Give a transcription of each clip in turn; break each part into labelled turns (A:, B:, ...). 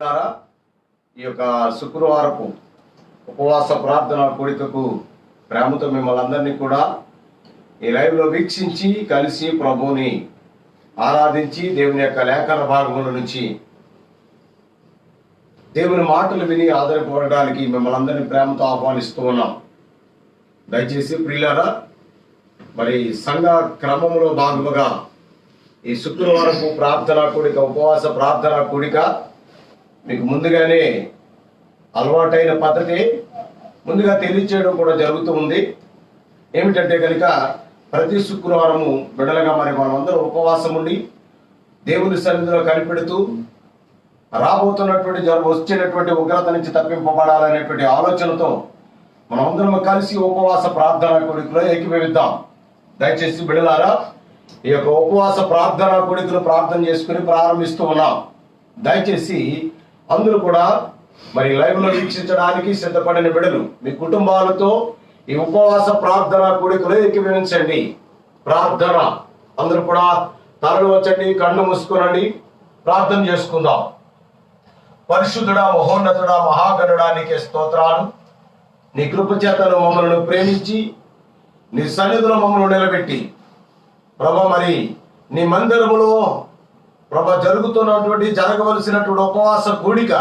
A: ఈ యొక్క శుక్రవారపు ఉపవాస ప్రార్థన కూడికకు ప్రేమతో మిమ్మల్ని అందరినీ కూడా ఈ లైవ్లో వీక్షించి కలిసి ప్రభువుని ఆరాధించి దేవుని యొక్క లేఖన భాగముల నుంచి దేవుని మాటలు విని ఆధారపడడానికి మిమ్మల్ని అందరినీ ప్రేమతో ఆహ్వానిస్తూ ఉన్నాం. దయచేసి ప్రియులారా, మరి సంఘ క్రమంలో భాగముగా ఈ శుక్రవారపు ప్రార్థన కూడిక, ఉపవాస ప్రార్థన కూడిక మీకు ముందుగానే అలవాటైన పద్ధతి ముందుగా తెలియచేయడం కూడా జరుగుతూ ఉంది. ఏమిటంటే కనుక ప్రతి శుక్రవారము బిడలగా మరి మనమందరం ఉపవాసం ఉండి దేవుని సన్నిధిలో కనిపెడుతూ రాబోతున్నటువంటి వచ్చినటువంటి ఉగ్రత నుంచి తప్పింపబడాలనేటువంటి ఆలోచనతో మనమందరం కలిసి ఉపవాస ప్రార్థన కూడికలో ఏకీభవిద్దాం. దయచేసి బిడలారా, ఈ యొక్క ఉపవాస ప్రార్థన కూడికలు ప్రార్థన చేసుకుని ప్రారంభిస్తూ ఉన్నాం. దయచేసి అందరూ కూడా మరి లైవ్లో వీక్షించడానికి సిద్ధపడిన బిడలు మీ కుటుంబాలతో ఈ ఉపవాస ప్రార్థన కూడికలో ఏకీభవించండి. ప్రార్థన అందరూ కూడా తలలు వచ్చండి, కళ్ళు మూసుకోనండి, ప్రార్థన చేసుకుందాం. పరిశుద్ధుడా, మహోన్నతుడా, మహాగణుడా, నీకే స్తోత్రాలు. నీ కృప చేతను మమ్మల్ని ప్రేమించి నీ సన్నిధిలో మమ్మల్ని నిలబెట్టి ప్రభా మరి నీ మందిరములో ప్రభా జరగవలసినటువంటి ఉపవాస కూడిక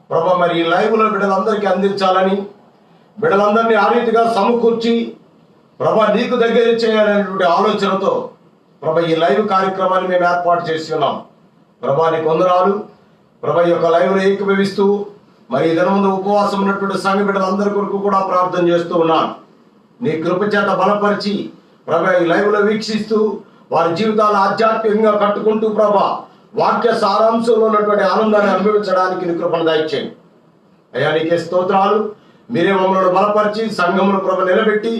A: ప్రభా మరి ఈ లైవ్లో బిడ్డలందరికీ అందించాలని, బిడ్డలందరినీ ఆ రీతిగా సమకూర్చి ప్రభా నీకు దగ్గర చేయాలనేటువంటి ఆలోచనతో ప్రభా ఈ లైవ్ కార్యక్రమాన్ని మేము ఏర్పాటు చేసి ఉన్నాం. ప్రభా నీకు వందనాలు. ప్రభా ఈ యొక్క లైవ్లో ఏకీభవిస్తూ మరి ఈ దినముందు ఉపవాసం ఉన్నటువంటి సంఘ బిడ్డలందరి కొరకు కూడా ప్రార్థన చేస్తూ ఉన్నాను. నీ కృప చేత బలపరిచి ప్రభా ఈ లైవ్లో వీక్షిస్తూ వారి జీవితాలు ఆధ్యాత్మికంగా కట్టుకుంటూ ప్రభా వాక్య సారాంశంలో ఉన్నటువంటి ఆనందాన్ని అనుభవించడానికి నీ కృపను దయచేయండి. అయ్యా నీకే స్తోత్రాలు. మీరే మమ్మల్ని బలపరిచి సంఘమును ప్రభ నిలబెట్టి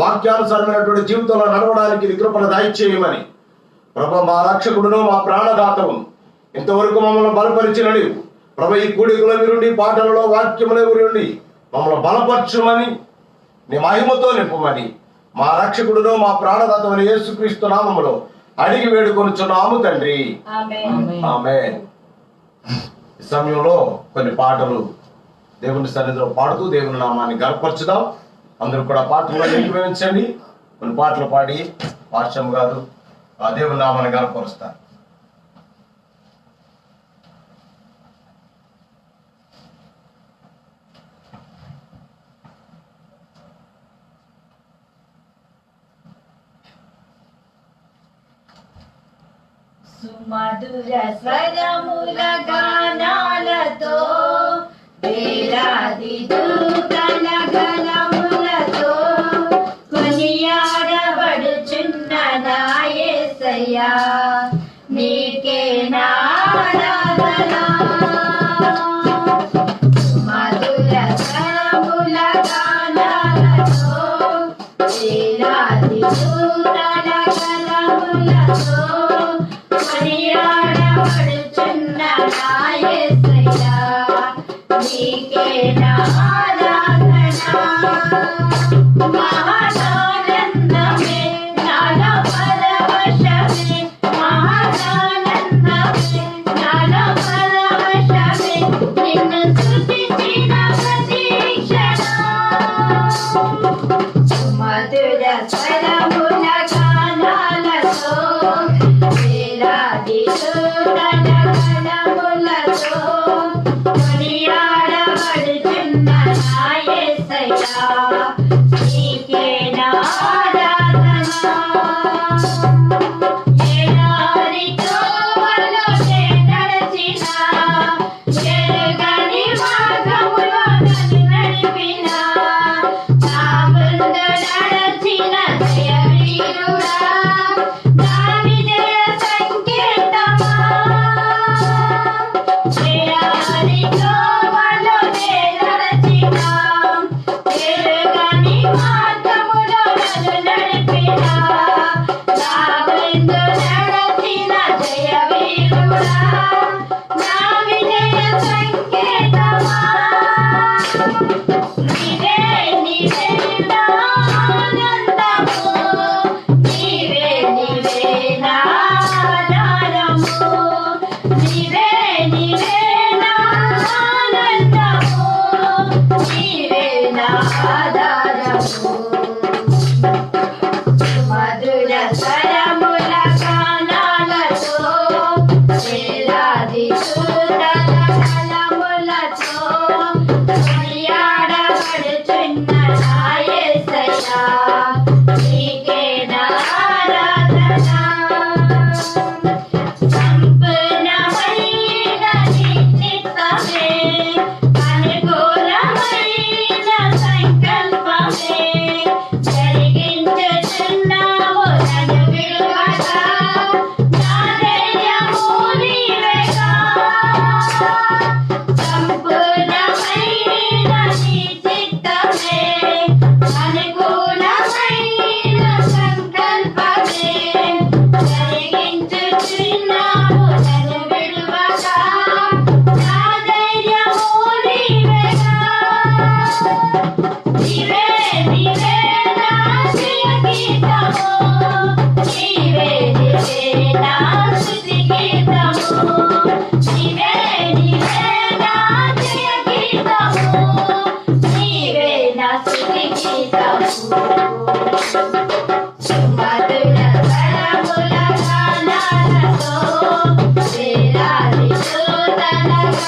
A: వాక్యానుసారమైనటువంటి జీవితంలో నడవడానికి నీ కృపను దయచేయమని ప్రభ మా రక్షకుడును మా ప్రాణదాతము ఇంతవరకు మమ్మల్ని బలపరిచిన నీవు ప్రభ ఈ కూడికలో విరుండి, పాటలలో వాక్యములో విరుండి మమ్మల్ని బలపరచుమని నీ మహిమతో నింపమని మా రక్షకుడును మా ప్రాణదాతమని యేసుక్రీస్తు నామములో అడిగి వేడుకొనుచున్నాము తండ్రి, ఆమేన్. ఈ సమయంలో కొన్ని పాటలు దేవుని సన్నిధిలో పాడుతూ దేవుని నామాన్ని గర్పరచుదాం. అందరూ కూడా పాటల్లో ఏకీభవించండి. కొన్ని పాటలు పాడి పార్శ్వం గారు ఆ దేవుని నామాన్ని గర్పరుస్తారు.
B: సుమధుర స్వరముల గానాలతో వేలాది దూతల గళములతో కొనియాడబడుచున్న నా యేసయ్యా, నీకే నా ఆరాధన. సుమధుర స్వరముల గానాలతో వేలాది దూతల గళములతో కొనియాడబడుచున్న నా యేసయ్యా, నీకే నా ఆరాధన. మహానానందమే నాలో పరవశమే, మహానానందమే నాలో పరవశమే, నిన్ను స్తుతించిన ప్రతి క్షణం. సుమధుర స్వరముల గానాలతో వేలాది దూతల గళములతో కొనియాడబడుచున్న నా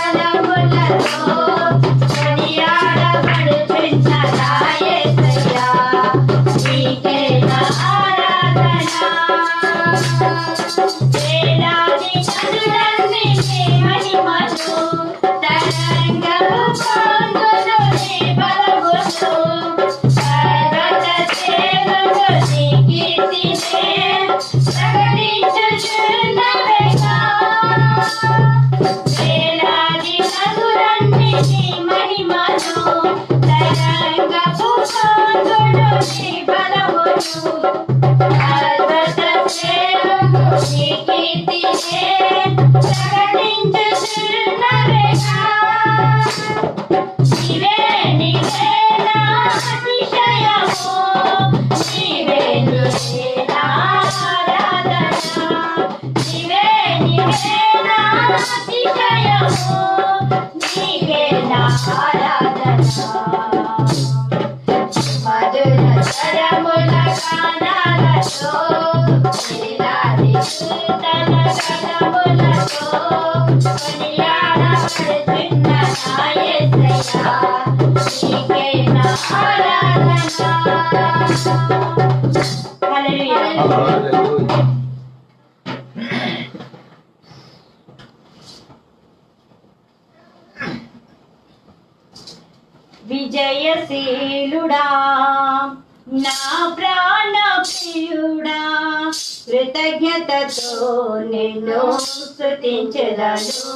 B: బలములతో కొనియాడబడుచున్న నా యేసయ్యా, నీకే నా ఆరాధన. వేలాది నదులన్నీ నీ మహిమను, తరంగము పొందును నీ బలమును. పర్వత శ్రేణులు నీ కీర్తినే ప్రకటించుచున్నవేగా. వేలాది నదులన్నీ నీ మహిమను, తరంగము పొందును నీ బలమును. పర్వత శ్రేణులు నీ కీర్తినే ప్రకటించుచున్నవేగా. నీవే నీవే నా అతిశయము, నీవే నీవే నా ఆరాధన. నీవే నీవే నా అతిశయము, నీవే నా ఆరాధన. మధుర స్వరముల గానాలతో, వేలాది కీర్తన గణములతో కొనియాడబడుచున్న నా యేసయ్యా, నీకే నా ఆరాధన. హల్లెలూయా.
A: హల్లెలూయా.
B: విజయశీలుడా నా ప్రాణ ప్రియుడా, కృతజ్ఞతతో నిన్ను స్తుతించెదను.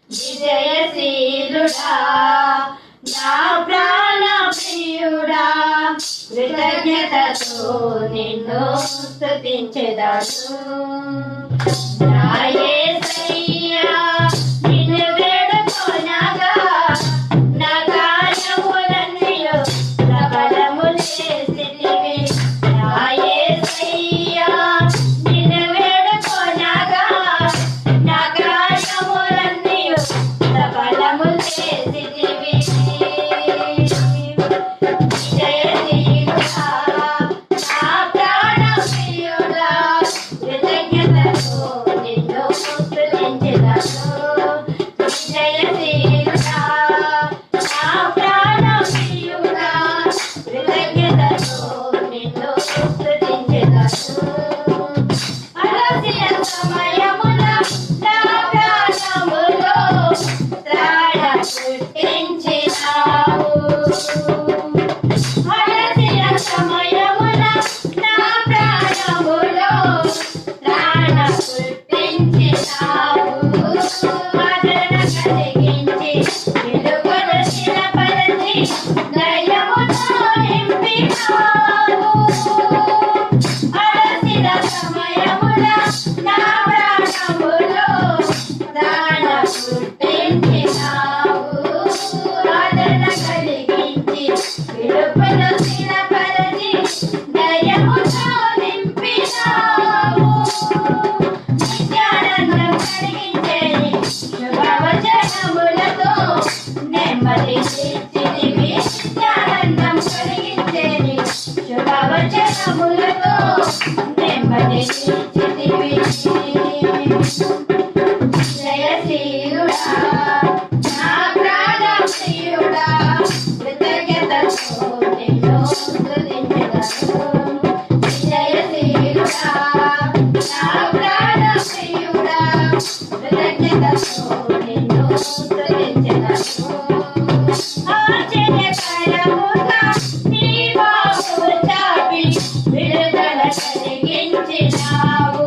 B: విజయశీలుడా నా ప్రాణ ప్రియుడా, కృతజ్ఞతతో నిన్ను స్తుతించెదను. నా యేసయ్యా నిన్ను వేడుకొనగా, నా కార్యములన్నీయు సఫలములు చేసితివి. నా యేసయ్యా నిన్ను వేడుకొనగా, నా కార్యములన్నీయు సఫలములు చేసితివి. విజయశీలుడా నా ప్రాణ ప్రియుడా, కృతజ్ఞతతో నిన్ను స్తుతించెదను. విజయశీలుడా నా ప్రాణ ప్రియుడా, కృతజ్ఞతతో నిన్ను స్తుతించెదను. అలసిన సమయమున నా ప్రాణములో త్రాణ పుట్టించినావు. అలసిన సమయమున నా ప్రాణములో త్రాణ పుట్టించినావు. ఆదరణ కలిగించి వెలుగును స్థిరపరచి ధైర్యముతో నింపినావు. అలసిన సమయమున నా ప్రాణములో త్రాణ పుట్టించినావు. ఆదరణ కలిగించి వెలుగును స్థిరపరచి ధైర్యముతో నింపినావు. నిత్యానందం కలిగించేది శుభవచనములతో నెమ్మది తీర్చితివి. నిత్యానందం కలిగించేది శుభవచనములతో నెమ్మది తీర్చితివి. జయశీలుడా నా ప్రాణ ప్రియుడా, కృతజ్ఞతతో నిన్ను స్తుతించెదను. జయశీలుడా నా ప్రాణ ప్రియుడా, కృతజ్ఞతతో నిన్ను స్తుతించెదను. ఆశ్చర్యకరముగా నీ బాహువు చాపి విడుదల కలిగించినావు.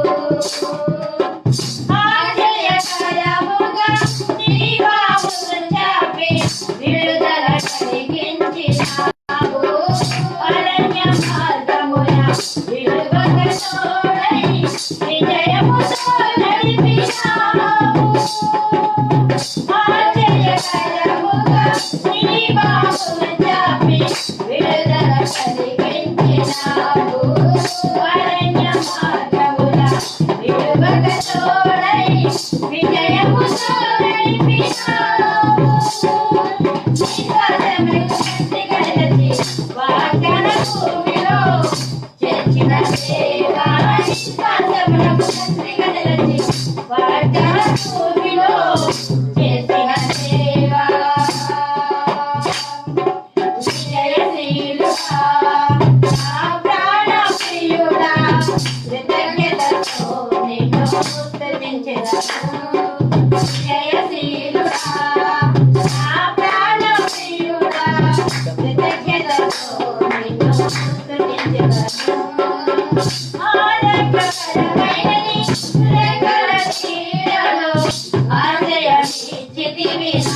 B: ఆశ్చర్యకరముగా నీ బాహువు చాపి విడుదల కలిగించినావు. అరణ్య మార్గమున విడుదల తోడై విజయముతో నడిపినావు. ఆశ్చర్యకరముగా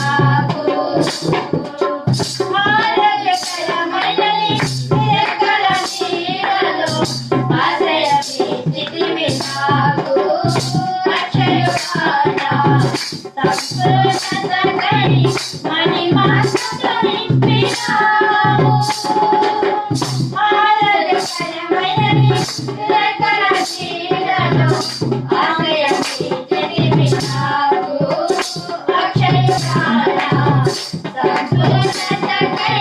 B: నాకు ఆరోగ్యకరమైనది రెక్కల నీడలో ఆశ్రయమిచ్చితివి నాకు అక్షయుడానా సంపూర్ణతకై మహిమతో నింపినావు ఆరోగ్యకరమైనది రెక్కల నీడలో ఆశ్రయమిచ్చితివి నాకు అక్షయుడానా సంపూర్ణతకై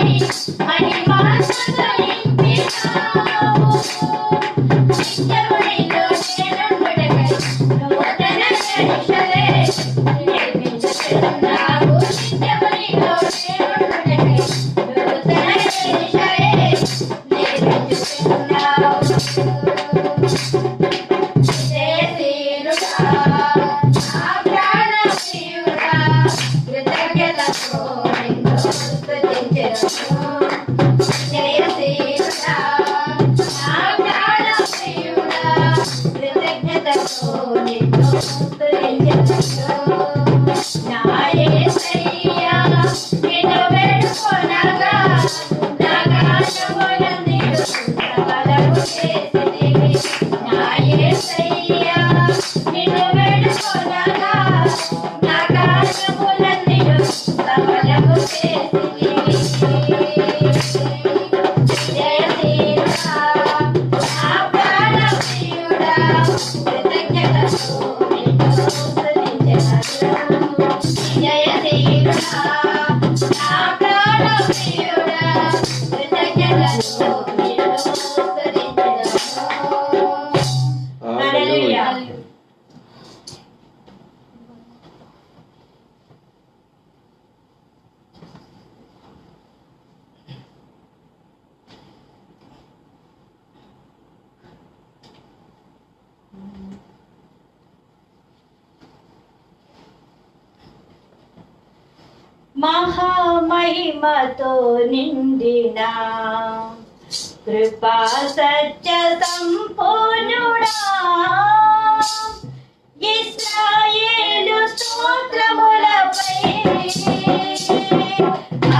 B: మహిమతో నింపినావు నిత్యము నీలో నేనుండుటకై నూతన శరీరమే నిర్మించుచున్నావు నిత్యము నీలో నేనుండుటకై నూతన శరీరమే నిర్మించుచున్నావు విజయశీలుడా నా ప్రాణప్రియుడా కృతజ్ఞతతో నిన్ను స్తుతించెదను విజయశీలుడా నా ప్రాణప్రియుడా కృతజ్ఞతతో నిన్ను స్తుతించెదను నా యేసయ్యా నిన్ను వేడుకొనగా నా గానములన్నియు సఫలము చేసితివి నా యేసయ్యా నిన్ను వేడుకొనగా నా గానములన్నియు సఫలము చేసితివి జయశీలుడా నా ప్రాణప్రియుడా కృతజ్ఞతతో నిన్ను స్తుతించెదను జయశీలుడా నా ప్రాణప్రియుడా కృతజ్ఞతతో నిన్ను స్తుతించెదను హల్లెలూయా మహామహిమతో నిండిన కృపా సత్య సంపూర్ణుడా ఇశ్రాయేలు స్తోత్రములపై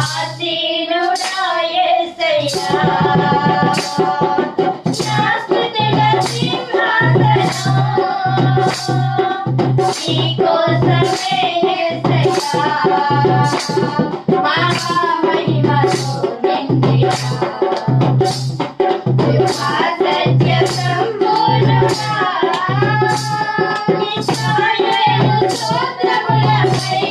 B: ఆసీనుడా యేసయ్యా నా స్తుతుల సింహాసనం నీకోసమే యేసయ్యా మహామహిమతో నిండిన కృపా సత్య సంపూర్ణుడా ఇశ్రాయేలు స్తోత్రములపై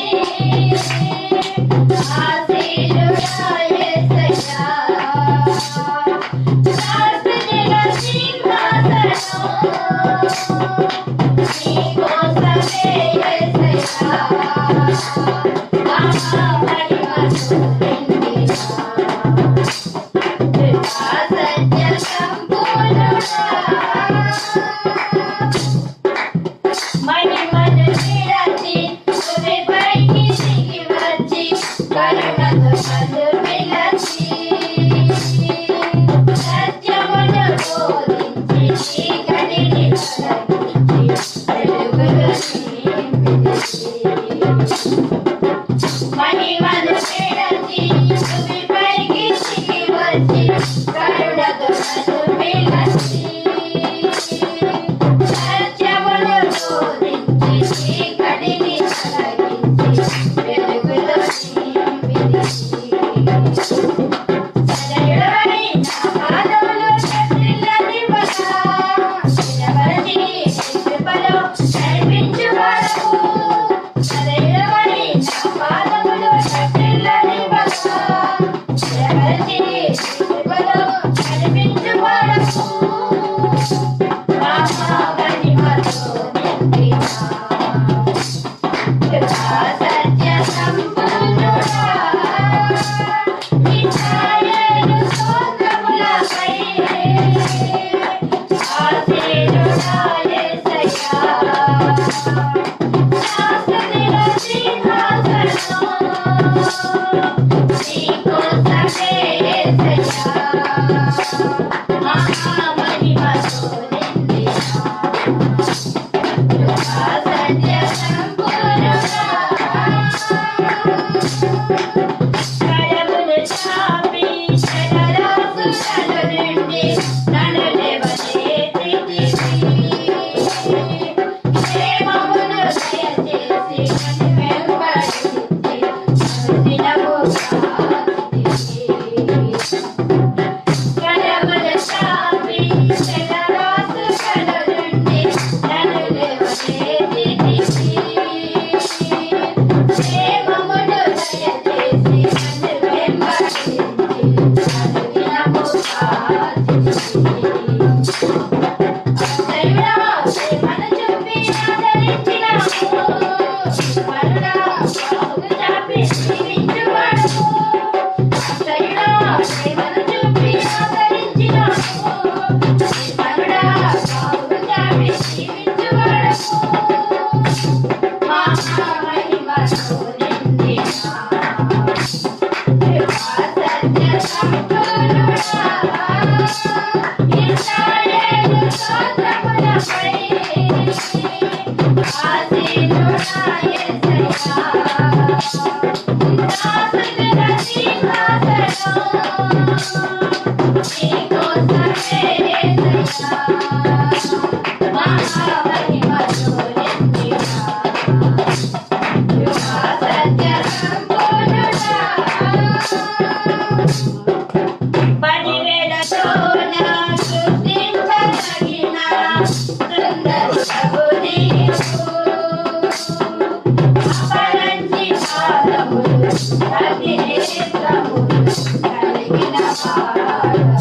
B: అగ్ని నేత్రములు కలిగిన వాడవు.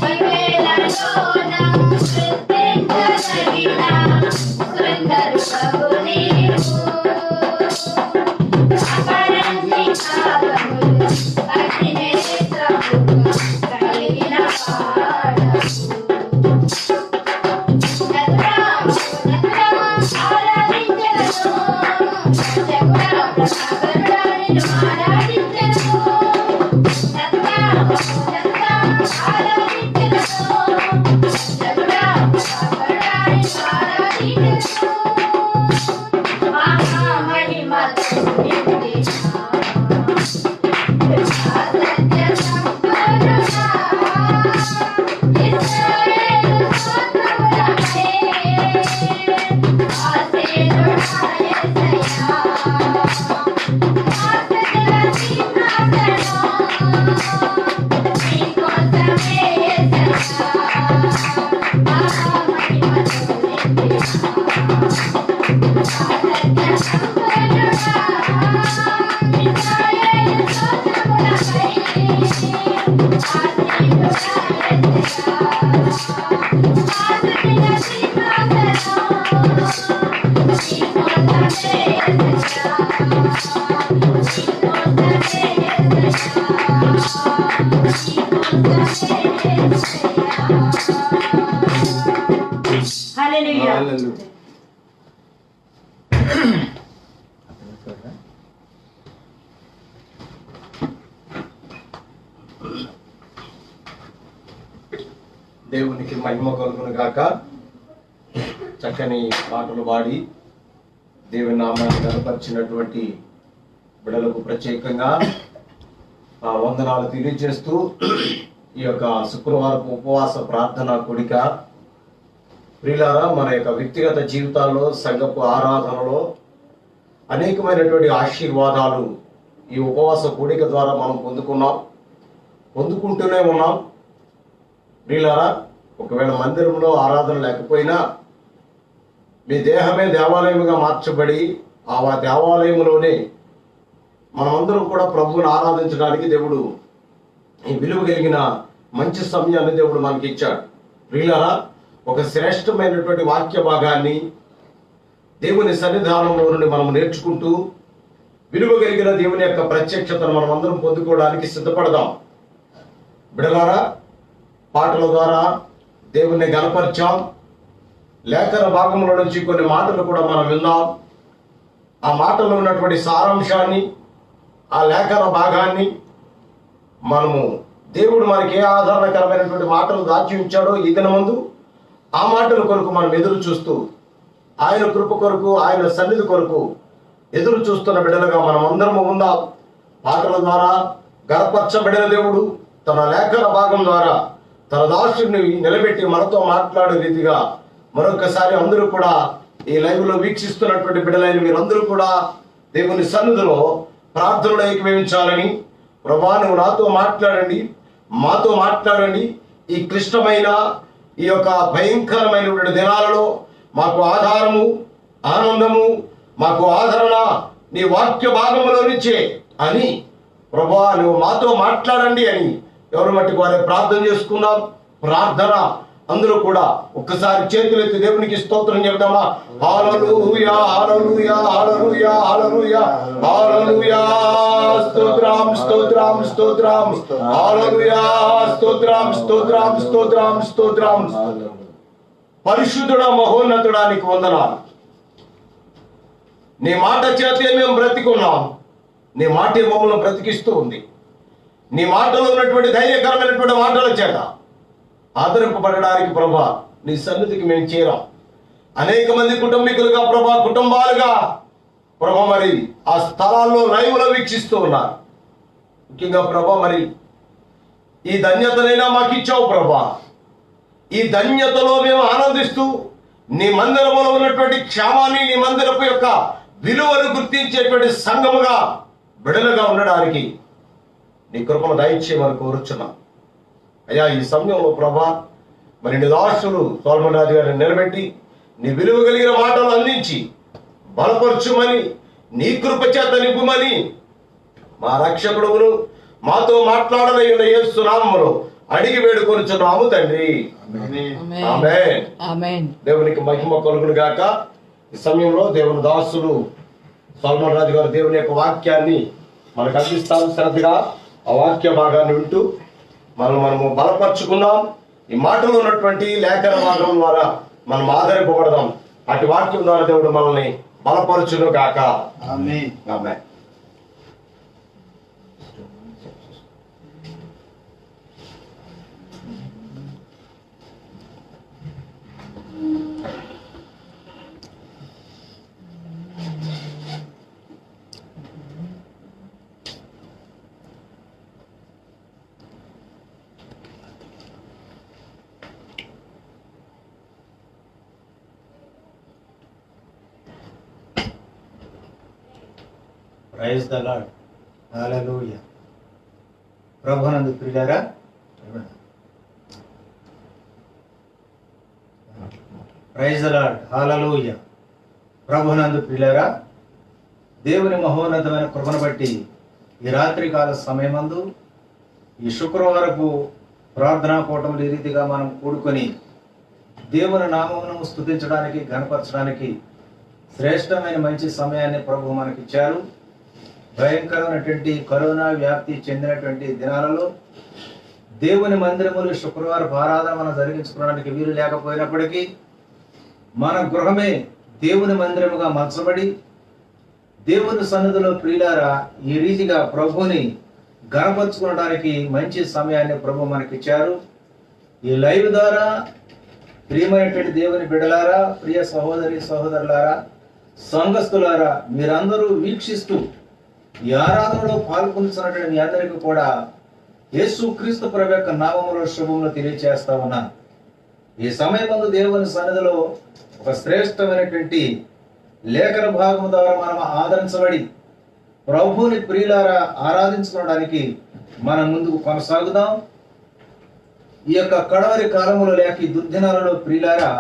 B: పదివేలలోన గుర్తించదగిన సుందరుడవు నీవు. అపరంజి కాలములు అగ్ని నేత్రములు కలిగిన వాడవు.
C: హల్లెలూయా.
A: దేవునికి మహిమ కలుగును గాక. చక్కని పాటలు పాడి దేవుని నామాన్ని కనపరిచినటువంటి బిడ్డలకు ప్రత్యేకంగా వందనాలు తెలియజేస్తూ ఈ యొక్క శుక్రవారపు ఉపవాస ప్రార్థన కూడిక ప్రియులారా, మన యొక్క వ్యక్తిగత జీవితాల్లో, సంఘపు ఆరాధనలో అనేకమైనటువంటి ఆశీర్వాదాలు ఈ ఉపవాస కూడిక ద్వారా మనం పొందుకుంటూనే ఉన్నాం. ప్రియులారా, ఒకవేళ మందిరంలో ఆరాధన లేకపోయినా మీ దేహమే దేవాలయముగా మార్చబడి ఆ దేవాలయంలోనే మనమందరం కూడా ప్రభువుని ఆరాధించడానికి దేవుడు ఈ విలువ కలిగిన మంచి సమయాన్ని దేవుడు మనకి ఇచ్చాడు. ప్రియులారా, ఒక శ్రేష్టమైనటువంటి వాక్య భాగాన్ని దేవుని సన్నిధానంలో నుండి మనం నేర్చుకుంటూ విలువ కలిగిన దేవుని యొక్క ప్రత్యక్షతను మనం అందరం పొందుకోవడానికి సిద్ధపడదాం. బిడలారా, పాటల ద్వారా దేవుణ్ణి గణపరిచాం. లేఖన భాగంలో నుంచి కొన్ని మాటలు కూడా మనం విన్నాం. ఆ మాటలో ఉన్నటువంటి సారాంశాన్ని, ఆ లేఖన భాగాన్ని మనము దేవుడు మనకి ఏ ఆధారణకరమైనటువంటి మాటలు దాచి ఉంచాడో ఈ దినమందు ఆ మాటల కొరకు మనం ఎదురు చూస్తూ, ఆయన కృప కొరకు, ఆయన సన్నిధి కొరకు ఎదురు చూస్తున్న బిడ్డలుగా మనం అందరము ఉందాం. పాటల ద్వారా గణపరచబడిన దేవుడు తన లేఖన భాగం ద్వారా తన దాసుడిని నిలబెట్టి మనతో మాట్లాడే రీతిగా మరొకసారి అందరూ కూడా ఈ లైవ్ లో వీక్షిస్తున్నటువంటి బిడ్డలైన మీరందరూ కూడా దేవుని సన్నిధిలో ప్రార్థనలో ఏకీభవించాలని, ప్రభా నువ్వు నాతో మాట్లాడండి, మాతో మాట్లాడండి. ఈ క్లిష్టమైన ఈ యొక్క భయంకరమైనటువంటి దినాలలో మాకు ఆధారము, ఆనందము, మాకు ఆదరణ నీ వాక్య భాగంలో నుంచే అని ప్రభా నువ్వు మాతో మాట్లాడండి అని ఎవరు మట్టుకు వారే ప్రార్థన చేసుకున్నాం. ప్రార్థన అందరూ కూడా ఒక్కసారి చేతులెత్తి దేవునికి స్తోత్రం చెప్తామా? హల్లెలూయా, హల్లెలూయా, హల్లెలూయా, హల్లెలూయా, హల్లెలూయా, స్తోత్రం, స్తోత్రం, స్తోత్రం, హల్లెలూయా, స్తోత్రం, స్తోత్రం, స్తోత్రం, స్తోత్రం. పరిశుద్ధుడా, మహోన్నతుడా నీకు వందనాలు. నీ మాట చేతే మేము బ్రతికున్నాం. నీ మాటే మమ్మల్ని బ్రతికిస్తూ ఉంది. నీ మాటలో ఉన్నటువంటి ధైర్యకరమైనటువంటి మాటల చేత ఆదరింపబడడానికి ప్రభా నీ సన్నిధికి మేము చేరాం. అనేక మంది కుటుంబీకులుగా ప్రభా, కుటుంబాలుగా ప్రభా మరి ఆ స్థలాల్లో లైవ్లో వీక్షిస్తూ ఉన్నారు. ముఖ్యంగా ప్రభా మరి ఈ ధన్యతనైనా మాకు ఇచ్చావు ప్రభా. ఈ ధన్యతలో మేము ఆనందిస్తూ నీ మందిరంలో ఉన్నటువంటి క్షేమాన్ని, నీ మందిరపు యొక్క విలువను గుర్తించేటువంటి సంఘముగా బిడలుగా ఉండడానికి నీ కృపను దయచేయమని కోరుచున్నాం. అయ్యా, ఈ సమయంలో ప్రభా మరి నీ దాసులు సోలొమన్ రాజు గారిని నిలబెట్టి నీ విలువ కలిగిన మాటలు అందించి బలపరచుమని, నీ కృప చేత నింపుమని మా రక్షకుడును మాతో మాట్లాడనయ్యున్న యేసు నామములో అడిగి వేడుకొనుచున్నాము తండ్రి. ఆమేన్. దేవునికి మహిమ కలుగును గాక. ఈ సమయంలో దేవుని దాసులు సల్మాన్ రాజు గారు దేవుని యొక్క వాక్యాన్ని మనకు అందిస్తారు. శ్రద్ధగా ఆ వాక్య భాగాన్ని వింటూ మనము బలపరుచుకుందాం. ఈ మాటలో ఉన్నటువంటి లేఖన భాగం ద్వారా మనం ఆధారపడదాం. అటు వాక్యం ద్వారా దేవుడు మనల్ని బలపరచును గాక.
C: Amen.
A: Amen.
C: Praise the Lord. Hallelujah. ప్రభునందు ప్రియులారా, ప్రైజ్ ద లార్డ్. హల్లెలూయా. ప్రభునందు ప్రియులారా, దేవుని మహోన్నతమైన కృపను బట్టి ఈ రాత్రి కాల సమయమందు ఈ శుక్రవారపు ప్రార్థనా కూటములు ఈ రీతిగా మనం కూడుకొని దేవుని నామమును స్తుతించడానికి, ఘనపరచడానికి శ్రేష్టమైన మంచి సమయాన్ని ప్రభు మనకిచ్చారు. భయంకరమైనటువంటి కరోనా వ్యాప్తి చెందినటువంటి దినాలలో దేవుని మందిరములు శుక్రవారం ఆరాధన మనం జరిగించుకోవడానికి వీలు లేకపోయినప్పటికీ మన గృహమే దేవుని మందిరముగా మలచబడి దేవుని సన్నిధిలో ప్రియులారా ఈ రీతిగా ప్రభుని గణపరచుకోవడానికి మంచి సమయాన్ని ప్రభు మనకిచ్చారు. ఈ లైవ్ ద్వారా ప్రియమైనటువంటి దేవుని బిడ్డలారా, ప్రియ సహోదరి సహోదరులారా, సంఘస్థులారా, మీరందరూ వీక్షిస్తూ ఈ ఆరాధనలో పాల్గొంటున్నటువంటి మీ అందరికీ కూడా యేసు క్రీస్తు ప్రభు యొక్క నామములో శుభములు తెలియజేస్తా ఉన్నాను. ఈ సమయమందు దేవుని సన్నిధిలో ఒక శ్రేష్టమైనటువంటి లేఖన భాగం ద్వారా మనం ఆదరించబడి ప్రభువుని ప్రియులారా ఆరాధించుకోవడానికి మనం ముందుకు కొనసాగుదాం. ఈ యొక్క కడవరి కాలములో లేక ఈ దుర్దినాలలో ప్రియులారా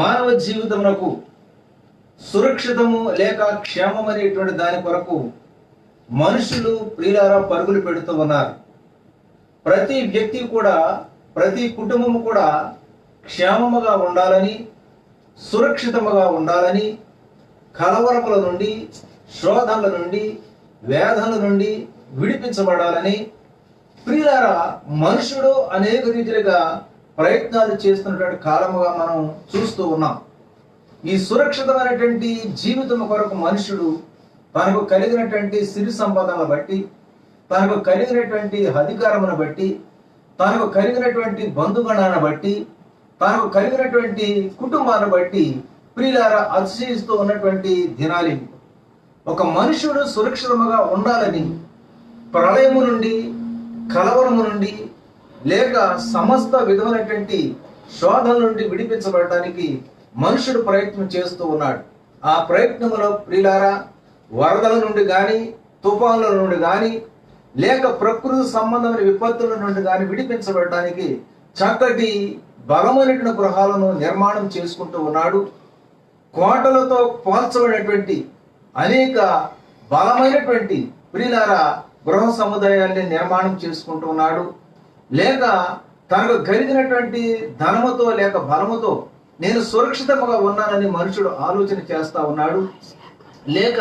C: మానవ జీవితమునకు సురక్షితము లేక క్షేమం అనేటువంటి దాని కొరకు మనుషులు ప్రియులారా పరుగులు పెడుతూ ఉన్నారు. ప్రతి వ్యక్తి కూడా, ప్రతి కుటుంబము కూడా క్షేమముగా ఉండాలని, సురక్షితముగా ఉండాలని, కలవరముల నుండి, శోధనల నుండి, వేదనల నుండి విడిపించబడాలని ప్రియులారా మనుషుడు అనేక రీతిలుగా ప్రయత్నాలు చేస్తున్నటువంటి కాలముగా మనం చూస్తూ ఉన్నాం. ఈ సురక్షితమైనటువంటి జీవితం కొరకు మనుషుడు తనకు కలిగినటువంటి సిరి సంపదలను బట్టి, తనకు కలిగినటువంటి అధికారమును బట్టి, తనకు కలిగినటువంటి బంధుగణాన్ని బట్టి, తనకు కలిగినటువంటి కుటుంబాన్ని బట్టి ప్రియులారా అతిశయిస్తూ ఉన్నటువంటి దినాలు. ఒక మనుషుడు సురక్షితముగా ఉండాలని ప్రళయము నుండి, కలవరము నుండి, లేక సమస్త విధమైనటువంటి శోధన నుండి విడిపించబడటానికి మనుషుడు ప్రయత్నం చేస్తూ ఉన్నాడు. ఆ ప్రయత్నంలో ప్రియులారా వరదల నుండి కానీ, తుఫానుల నుండి కానీ, లేక ప్రకృతి సంబంధమైన విపత్తుల నుండి కానీ విడిపించబడటానికి చక్కటి బలమైనటువంటి గృహాలను నిర్మాణం చేసుకుంటూ ఉన్నాడు. కోటలతో పోల్చబడినటువంటి అనేక బలమైనటువంటి ప్రియులారా గృహ సముదాయాన్ని నిర్మాణం చేసుకుంటూ ఉన్నాడు. లేక తనకు కలిగినటువంటి ధనముతో లేక బలముతో నేను సురక్షితంగా ఉన్నానని మనుషుడు ఆలోచన చేస్తా ఉన్నాడు. లేక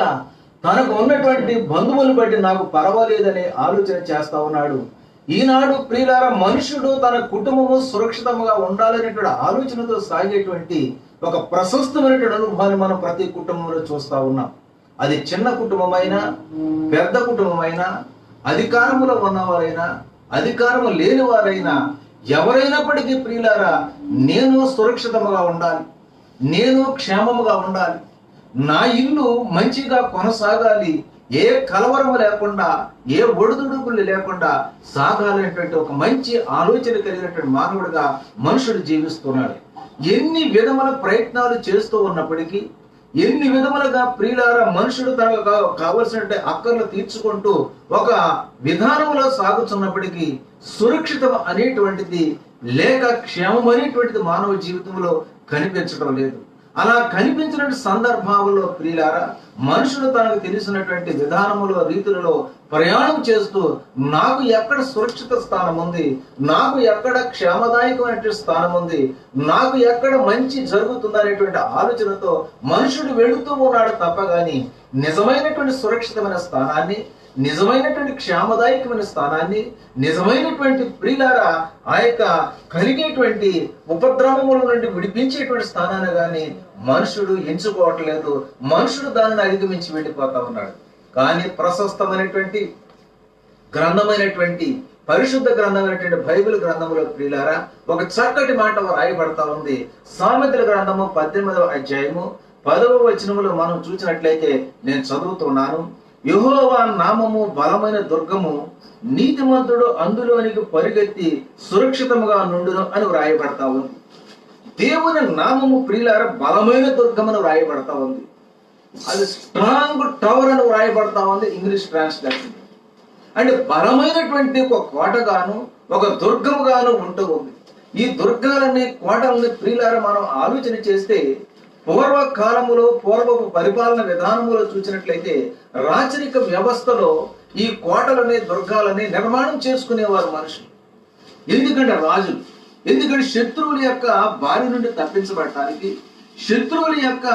C: తనకు ఉన్నటువంటి బంధువులను బట్టి నాకు పర్వాలేదని ఆలోచన చేస్తా ఉన్నాడు. ఈనాడు ప్రియులారా మనుషుడు తన కుటుంబము సురక్షితంగా ఉండాలనేటువంటి ఆలోచనతో సాగేటువంటి ఒక ప్రశస్తమైనటువంటి అనుభవాన్ని మనం ప్రతి కుటుంబంలో చూస్తా ఉన్నాం. అది చిన్న కుటుంబమైనా, పెద్ద కుటుంబమైనా, అధికారములో ఉన్నవారైనా, అధికారము లేని వారైనా, ఎవరైనప్పటికీ ప్రియులారా నేను సురక్షితముగా ఉండాలి, నేను క్షేమముగా ఉండాలి, నా ఇల్లు మంచిగా కొనసాగాలి, ఏ కలవరము లేకుండా, ఏ ఒడిదుడుకులు లేకుండా సాగాలనేటువంటి ఒక మంచి ఆలోచన కలిగినటువంటి మానవుడిగా మనుషుడు జీవిస్తున్నాడు. ఎన్ని విధముల ప్రయత్నాలు చేస్తూ ఉన్నప్పటికీ, ఎన్ని విధములుగా ప్రియులారా మనుషుడు తనకు కావలసిన అక్కర్లు తీర్చుకుంటూ ఒక విధానంలో సాగుతున్నప్పటికీ సురక్షితం అనేటువంటిది లేక క్షేమం అనేటువంటిది మానవ జీవితంలో కనిపించడం లేదు. అలా కనిపించిన సందర్భాలలో ప్రియులారా, మనుషులు తనకు తెలిసినటువంటి విధానములో రీతులలో ప్రయాణం చేస్తూ నాకు ఎక్కడ సురక్షిత స్థానం ఉంది, నాకు ఎక్కడ క్షేమదాయకమైనటువంటి స్థానం ఉంది, నాకు ఎక్కడ మంచి జరుగుతుందనేటువంటి ఆలోచనతో మనుషుడు వెళుతూ ఉన్నాడు తప్ప గాని నిజమైనటువంటి సురక్షితమైన స్థానాన్ని, నిజమైనటువంటి క్షేమదాయకమైన స్థానాన్ని, నిజమైనటువంటి ప్రియులారా ఆ యొక్క కలిగేటువంటి ఉపద్రవముల నుండి విడిపించేటువంటి స్థానాన్ని గాని మనుషుడు ఎంచుకోవట్లేదు. మనుషుడు దానిని అధిగమించి వెళ్ళిపోతా ఉన్నాడు. కానీ ప్రశస్తమైనటువంటి గ్రంథమైనటువంటి పరిశుద్ధ గ్రంథమైనటువంటి బైబిల్ గ్రంథములో ప్రియులారా ఒక చక్కటి మాట రాయబడతా ఉంది. సామెతల గ్రంథము 18వ అధ్యాయము 10వ వచనములో మనం చూసినట్లయితే నేను చదువుతున్నాను. యెహోవా నామము బలమైన దుర్గము, నీతిమంతుడు అందులోనికి పరిగెత్తి సురక్షితముగా నుండును అని వ్రాయబడతా ఉంది. దేవుని నామము ప్రియులారా బలమైన దుర్గమని వ్రాయబడతా ఉంది. అది స్ట్రాంగ్ టవర్ అని వ్రాయబడతా ఉంది ఇంగ్లీష్ ట్రాన్స్లేషన్. అంటే బలమైనటువంటి ఒక కోటగాను ఒక దుర్గముగాను ఉంటూ ఉంది. ఈ దుర్గాలని కోటలని ప్రియులారా మనం ఆలోచన చేస్తే పూర్వకాలములో పూర్వపు పరిపాలన విధానములో చూసినట్లయితే రాచరిక వ్యవస్థలో ఈ కోటలని దుర్గాలని నిర్మాణం చేసుకునేవారు మనుషులు. ఎందుకంటే రాజులు, ఎందుకంటే శత్రువుల యొక్క బారి నుండి తప్పించబడటానికి, శత్రువుల యొక్క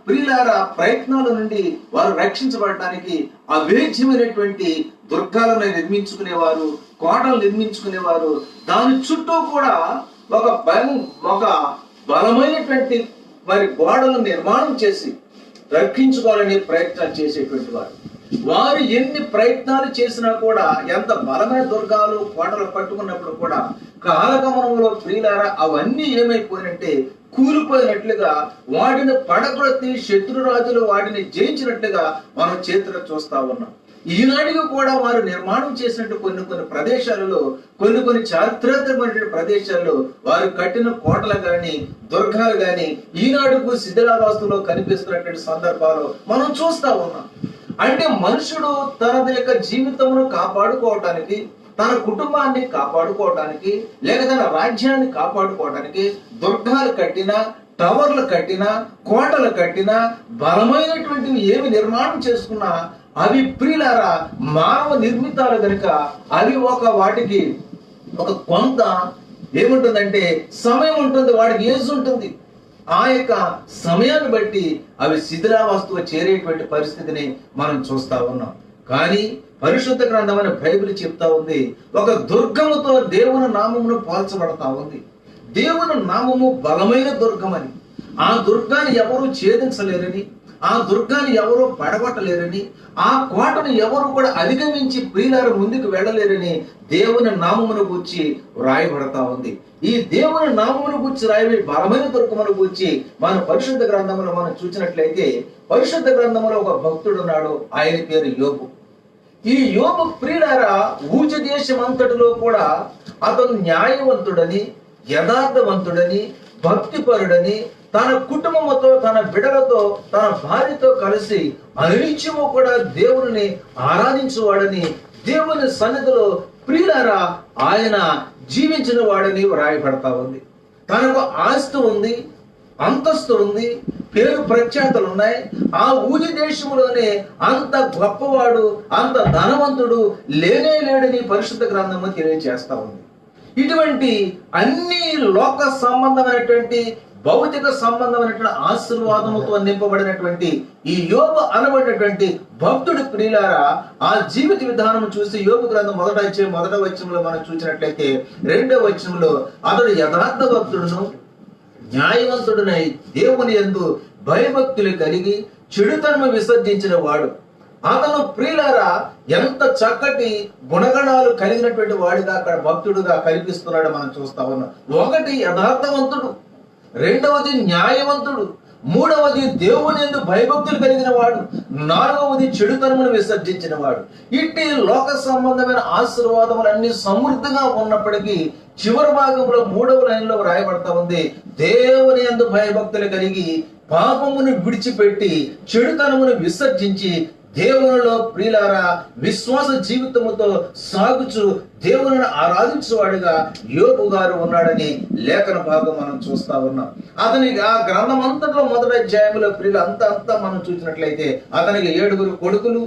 C: ప్రియులార ప్రయత్నాల నుండి వారు రక్షించబడటానికి అవేధ్యమైనటువంటి దుర్గాలను నిర్మించుకునేవారు, కోటలు నిర్మించుకునేవారు. దాని చుట్టూ కూడా ఒక బలమైనటువంటి వారి గోడలను నిర్మాణం చేసి రక్షించుకోవాలని ప్రయత్నాలు చేసేటువంటి వారు. వారు ఎన్ని ప్రయత్నాలు చేసినా కూడా, ఎంత బలమైన దుర్గాలు కోటలు పట్టుకున్నప్పుడు కూడా కాలగమనంలో ప్రియులారా అవన్నీ ఏమైపోయినంటే కూలిపోయినట్లుగా, వాటిని పడగొట్టి శత్రురాజులు వాటిని జయించినట్లుగా మనం చేతులు చూస్తా ఉన్నాం. ఈనాటికి కూడా వారు నిర్మాణం చేసినట్టు కొన్ని ప్రదేశాలలో, కొన్ని చారిత్రాత్మకమైన ప్రదేశాల్లో వారు కట్టిన కోటలు గాని దుర్గాలు గాని ఈనాడుకు శిథిలావస్థలో కనిపిస్తున్నటువంటి సందర్భాలు మనం చూస్తా ఉన్నాం. అంటే మనుషుడు తన యొక్క జీవితమును కాపాడుకోవటానికి, తన కుటుంబాన్ని కాపాడుకోవటానికి, లేక తన రాజ్యాన్ని కాపాడుకోవటానికి దుర్గాలు కట్టినా, టవర్లు కట్టినా, కోటలు కట్టినా, బలమైనటువంటివి ఏమి నిర్మాణం చేసుకున్నా అవి ప్రియులారా మానవ నిర్మితాలు కనుక అవి వాటికి ఒక కొంత ఏముంటుందంటే సమయం ఉంటుంది, వాడికి ఏజ్ ఉంటుంది. ఆ యొక్క సమయాన్ని బట్టి అవి శిథిలావస్థకు చేరేటువంటి పరిస్థితిని మనం చూస్తా ఉన్నాం. కానీ పరిశుద్ధ గ్రంథమైన బైబిల్ చెప్తా ఉంది, ఒక దుర్గముతో దేవుని నామమును పోల్చబడతా ఉంది. దేవుని నామము బలమైన దుర్గమని, ఆ దుర్గాన్ని ఎవరు ఛేదించలేరని, ఆ దుర్గాన్ని ఎవరు పడగొట్టలేరని, ఆ కోటను ఎవరు కూడా అధిగమించి ప్రియులారు ముందుకు వెళ్ళలేరని దేవుని నామమును గూర్చి వ్రాయబడతా ఉంది. ఈ దేవుని నామమును గూర్చి రాయబడి బలమైన దుర్గమును గూర్చి మన పరిశుద్ధ గ్రంథములో మనం చూసినట్లయితే, పరిశుద్ధ గ్రంథములో ఒక భక్తుడు ఉన్నాడు, ఆయన పేరు యోబు. ఈ యోబు ప్రియులారా ఊజ దేశం అంతటిలో కూడా అతను న్యాయవంతుడని, యథార్థవంతుడని, భక్తిపరుడని, తన కుటుంబముతో, తన బిడ్డలతో, తన భార్యతో కలిసి అనిత్యము కూడా దేవుని ఆరాధించువాడని, దేవుని సన్నిధిలో ప్రియులారా ఆయన జీవించిన వాడని వ్రాయబడతా ఉంది. తనకు ఆస్తి ఉంది, అంతస్తు ఉంది, పేరు ప్రఖ్యాతలు ఉన్నాయి. ఆ ఊరి దేశంలోనే అంత గొప్పవాడు, అంత ధనవంతుడు లేనే లేడని పరిశుద్ధ గ్రంథము తెలియజేస్తా ఉంది. ఇటువంటి అన్ని లోక సంబంధమైనటువంటి, భౌతిక సంబంధమైనటువంటి ఆశీర్వాదముతో నింపబడినటువంటి ఈ యోబు అనబడినటువంటి భక్తుడి ప్రియులారా ఆ జీవిత విధానం చూసి యోబు గ్రంథం మొదట వచనంలో మనం చూసినట్లయితే 2వ వచనంలో అతడు యథార్థ భక్తుడును న్యాయవంతుడునై దేవుని యందు భయభక్తులు కలిగి చెడుతనము విసర్జించిన వాడు. అతను ప్రియులారా ఎంత చక్కటి గుణగణాలు కలిగినటువంటి వాడిగా అక్కడ భక్తుడుగా కనిపిస్తున్నాడు మనం చూస్తా ఉన్నాం. ఒకటి యథార్థవంతుడు, రెండవది న్యాయవంతుడు, మూడవది దేవుని యందు భయభక్తులు కలిగిన వాడు, నాలుగవది చెడుతనమును విసర్జించిన వాడు. ఇట్టి లోక సంబంధమైన ఆశీర్వాదములన్నీ సమృద్ధిగా ఉన్నప్పటికీ చివరి భాగంలో 3వ లైన్లో రాయబడతా ఉంది, దేవుని యందు భయభక్తులు కలిగి పాపమును విడిచిపెట్టి చెడుతనమును విసర్జించి దేవునిలో ప్రియులారా విశ్వాస జీవితముతో సాగుచు దేవుని ఆరాధించేవాడుగా యోబు గారు ఉన్నాడని లేఖన భాగం మనం చూస్తా ఉన్నాం. అతనికి ఆ గ్రంథం అంతట్లో మొదటి అధ్యాయంలో ప్రియులు అంతా మనం చూసినట్లయితే అతనికి 7 కొడుకులు,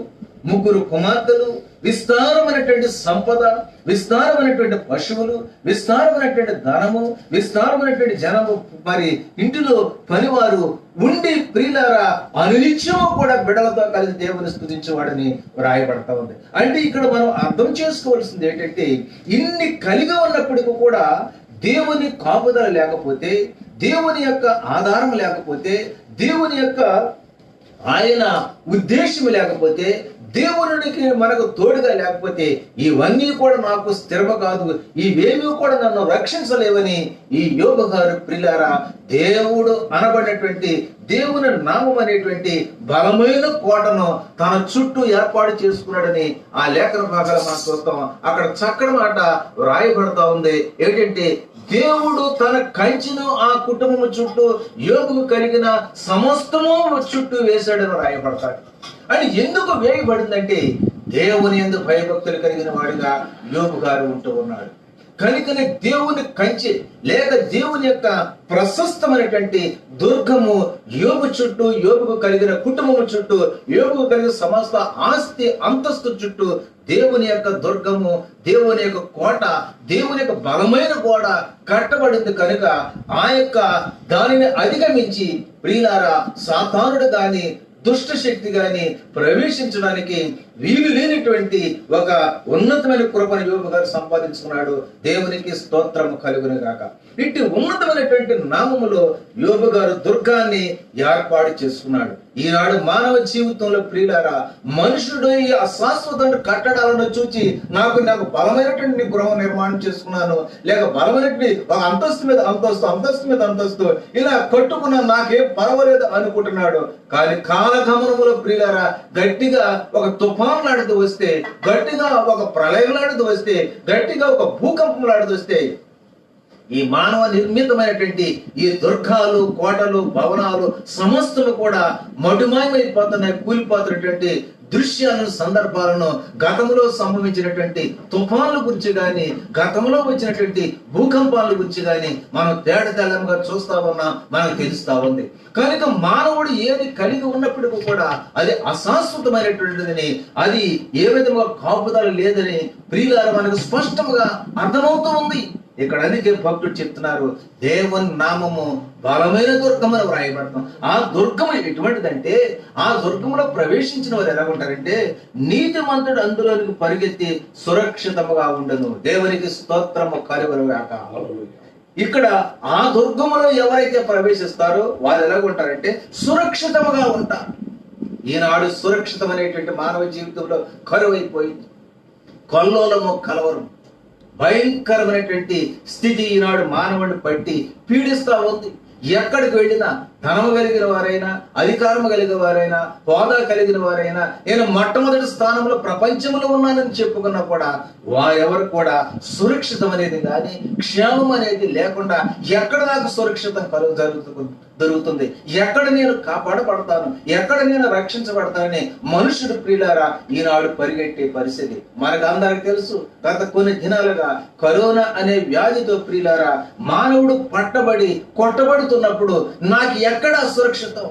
C: 3 కుమార్తెలు, విస్తారమైనటువంటి సంపద, విస్తారమైనటువంటి పశువులు, విస్తారమైనటువంటి ధనము, విస్తారమైనటువంటి జనము, మరి ఇంటిలో పనివారు ఉండి ప్రియులారా అనునిత్యము కూడా బిడ్డలతో కలిసి దేవుని స్తుతించేవాడని రాయబడతా ఉంది. అంటే ఇక్కడ మనం అర్థం చేసుకోవాల్సింది ఏంటంటే ఇన్ని కలిగి ఉన్నప్పటికీ కూడా దేవుని కాపుదల లేకపోతే, దేవుని యొక్క ఆధారం లేకపోతే, దేవుని యొక్క ఆయన ఉద్దేశం లేకపోతే, దేవునికి మనకు తోడుగా లేకపోతే ఇవన్నీ కూడా నాకు స్థిరము కాదు, ఇవేమీ కూడా నన్ను రక్షించలేవని ఈ యోబు గారు ప్రియులారా దేవుడు అనబడినటువంటి దేవుని నామం అనేటువంటి బలమైన కోటను తన చుట్టూ ఏర్పాటు చేసుకున్నాడని ఆ లేఖన భాగాలు మనం చూస్తాం. అక్కడ చక్కటి మాట రాయబడతా ఉంది. ఏంటంటే దేవుడు తన కంచెను ఆ కుటుంబం చుట్టూ యోబుకు కలిగిన సమస్తము చుట్టూ వేశాడని రాయబడతాడు. అని ఎందుకు వేయబడిందంటే దేవుని యందు భయభక్తులు కలిగిన వాడిగా యోబు గారు ఉంటూ ఉన్నాడు కనుకనే దేవుని కంచె లేక దేవుని యొక్క ప్రశస్తమైనటువంటి దుర్గము యోబు చుట్టూ, యోబుకు కలిగిన కుటుంబము చుట్టూ, యోబుకు కలిగిన సమస్త ఆస్తి అంతస్తు చుట్టూ దేవుని యొక్క దుర్గము, దేవుని యొక్క కోట, దేవుని యొక్క బలమైన గోడ కట్టబడింది. కనుక ఆ యొక్క దానిని అధిగమించి ప్రియులారా సాతానుడు గాని దుష్ట శక్తి గాని ప్రవేశించడానికి వీలు లేనటువంటి ఒక ఉన్నతమైన కృపను యోబు గారు సంపాదించుకున్నాడు. దేవునికి స్తోత్రము కలుగును గాక. ఇట్టి ఉన్నతమైనటువంటి నామములో యోబు గారు దుర్గాన్ని ఏర్పాటు చేసుకున్నాడు. ఈనాడు మానవ జీవితంలో ప్రియులారా మనుషుడు ఈ అశాశ్వతమైన కట్టడాలను చూచి నాకు బలమైనటువంటి గృహ నిర్మాణం చేసుకున్నాను, లేక బలమైనటువంటి ఒక అంతస్తు మీద అంతస్తు, అంతస్తు మీద అంతస్తు ఇలా కట్టుకున్నా నాకేం పర్వాలేదు అనుకుంటున్నాడు. కానీ కాలగమనములో ప్రియులారా గట్టిగా ఒక తుఫాను లాంటిది వస్తే, గట్టిగా ఒక ప్రళయం లాంటిది వస్తే, గట్టిగా ఒక భూకంపం లాంటిది వస్తే ఈ మానవ నిర్మితమైనటువంటి ఈ దుర్గాలు, కోటలు, భవనాలు సమస్తలు కూడా మటుమాయమైపోతున్నాయి, కూలిపోతున్నటువంటి దృశ్యాలను, సందర్భాలను గతంలో సంభవించినటువంటి తుఫాన్ల గురించి గాని, గతంలో వచ్చినటువంటి భూకంపాల గురించి గాని మనం తేటతెల్లంగా చూస్తా ఉన్నా మనకు తెలుస్తా ఉంది. కనుక మానవుడు ఏది కలిగి ఉన్నప్పటికీ కూడా అది అశాశ్వతమైనటువంటిదని, అది ఏ విధంగా కాపుదల లేదని ప్రియులారా మనకు స్పష్టంగా అర్థమవుతూ ఉంది. ఇక్కడ అందుకే భక్తుడు చెప్తున్నారు దేవుని నామము బలమైన దుర్గమని వ్రాయబడతాం. ఆ దుర్గము ఎటువంటిదంటే ఆ దుర్గములో ప్రవేశించిన వారు ఎలా ఉంటారంటే నీతిమంతుడు అందులోనికి పరిగెత్తి సురక్షితముగా ఉండను. దేవునికి స్తోత్రము కలుగును గాక. ఇక్కడ ఆ దుర్గములో ఎవరైతే ప్రవేశిస్తారో వారు ఎలాగుంటారంటే సురక్షితముగా ఉంటారు. ఈనాడు సురక్షితమైనటువంటి మానవ జీవితంలో కరువైపోయింది. కల్లోలము, కలవరం, భయంకరమైనటువంటి స్థితి ఈనాడు మానవుడిని పట్టి పీడిస్తా ఉంది. ఎక్కడికి వెళ్ళినా ధనము కలిగిన వారైనా, అధికారము కలిగిన వారైనా, హోదా కలిగిన వారైనా, నేను మొట్టమొదటి స్థానంలో ప్రపంచంలో ఉన్నానని చెప్పుకున్నా కూడా వారెవరు కూడా సురక్షితం అనేది కానీ, క్షేమం అనేది లేకుండా ఎక్కడ నాకు సురక్షితం దొరుకుతుంది, ఎక్కడ నేను కాపాడబడతాను, ఎక్కడ నేను రక్షించబడతానని మనుషుడు ప్రియులారా ఈనాడు పరిగెట్టే పరిస్థితి మనకు అందరికి తెలుసు. గత కొన్ని దినాలుగా కరోనా అనే వ్యాధితో ప్రియులారా మానవుడు పట్టబడి కొట్టబడుతున్నప్పుడు నాకు ఎక్కడ సురక్షితం,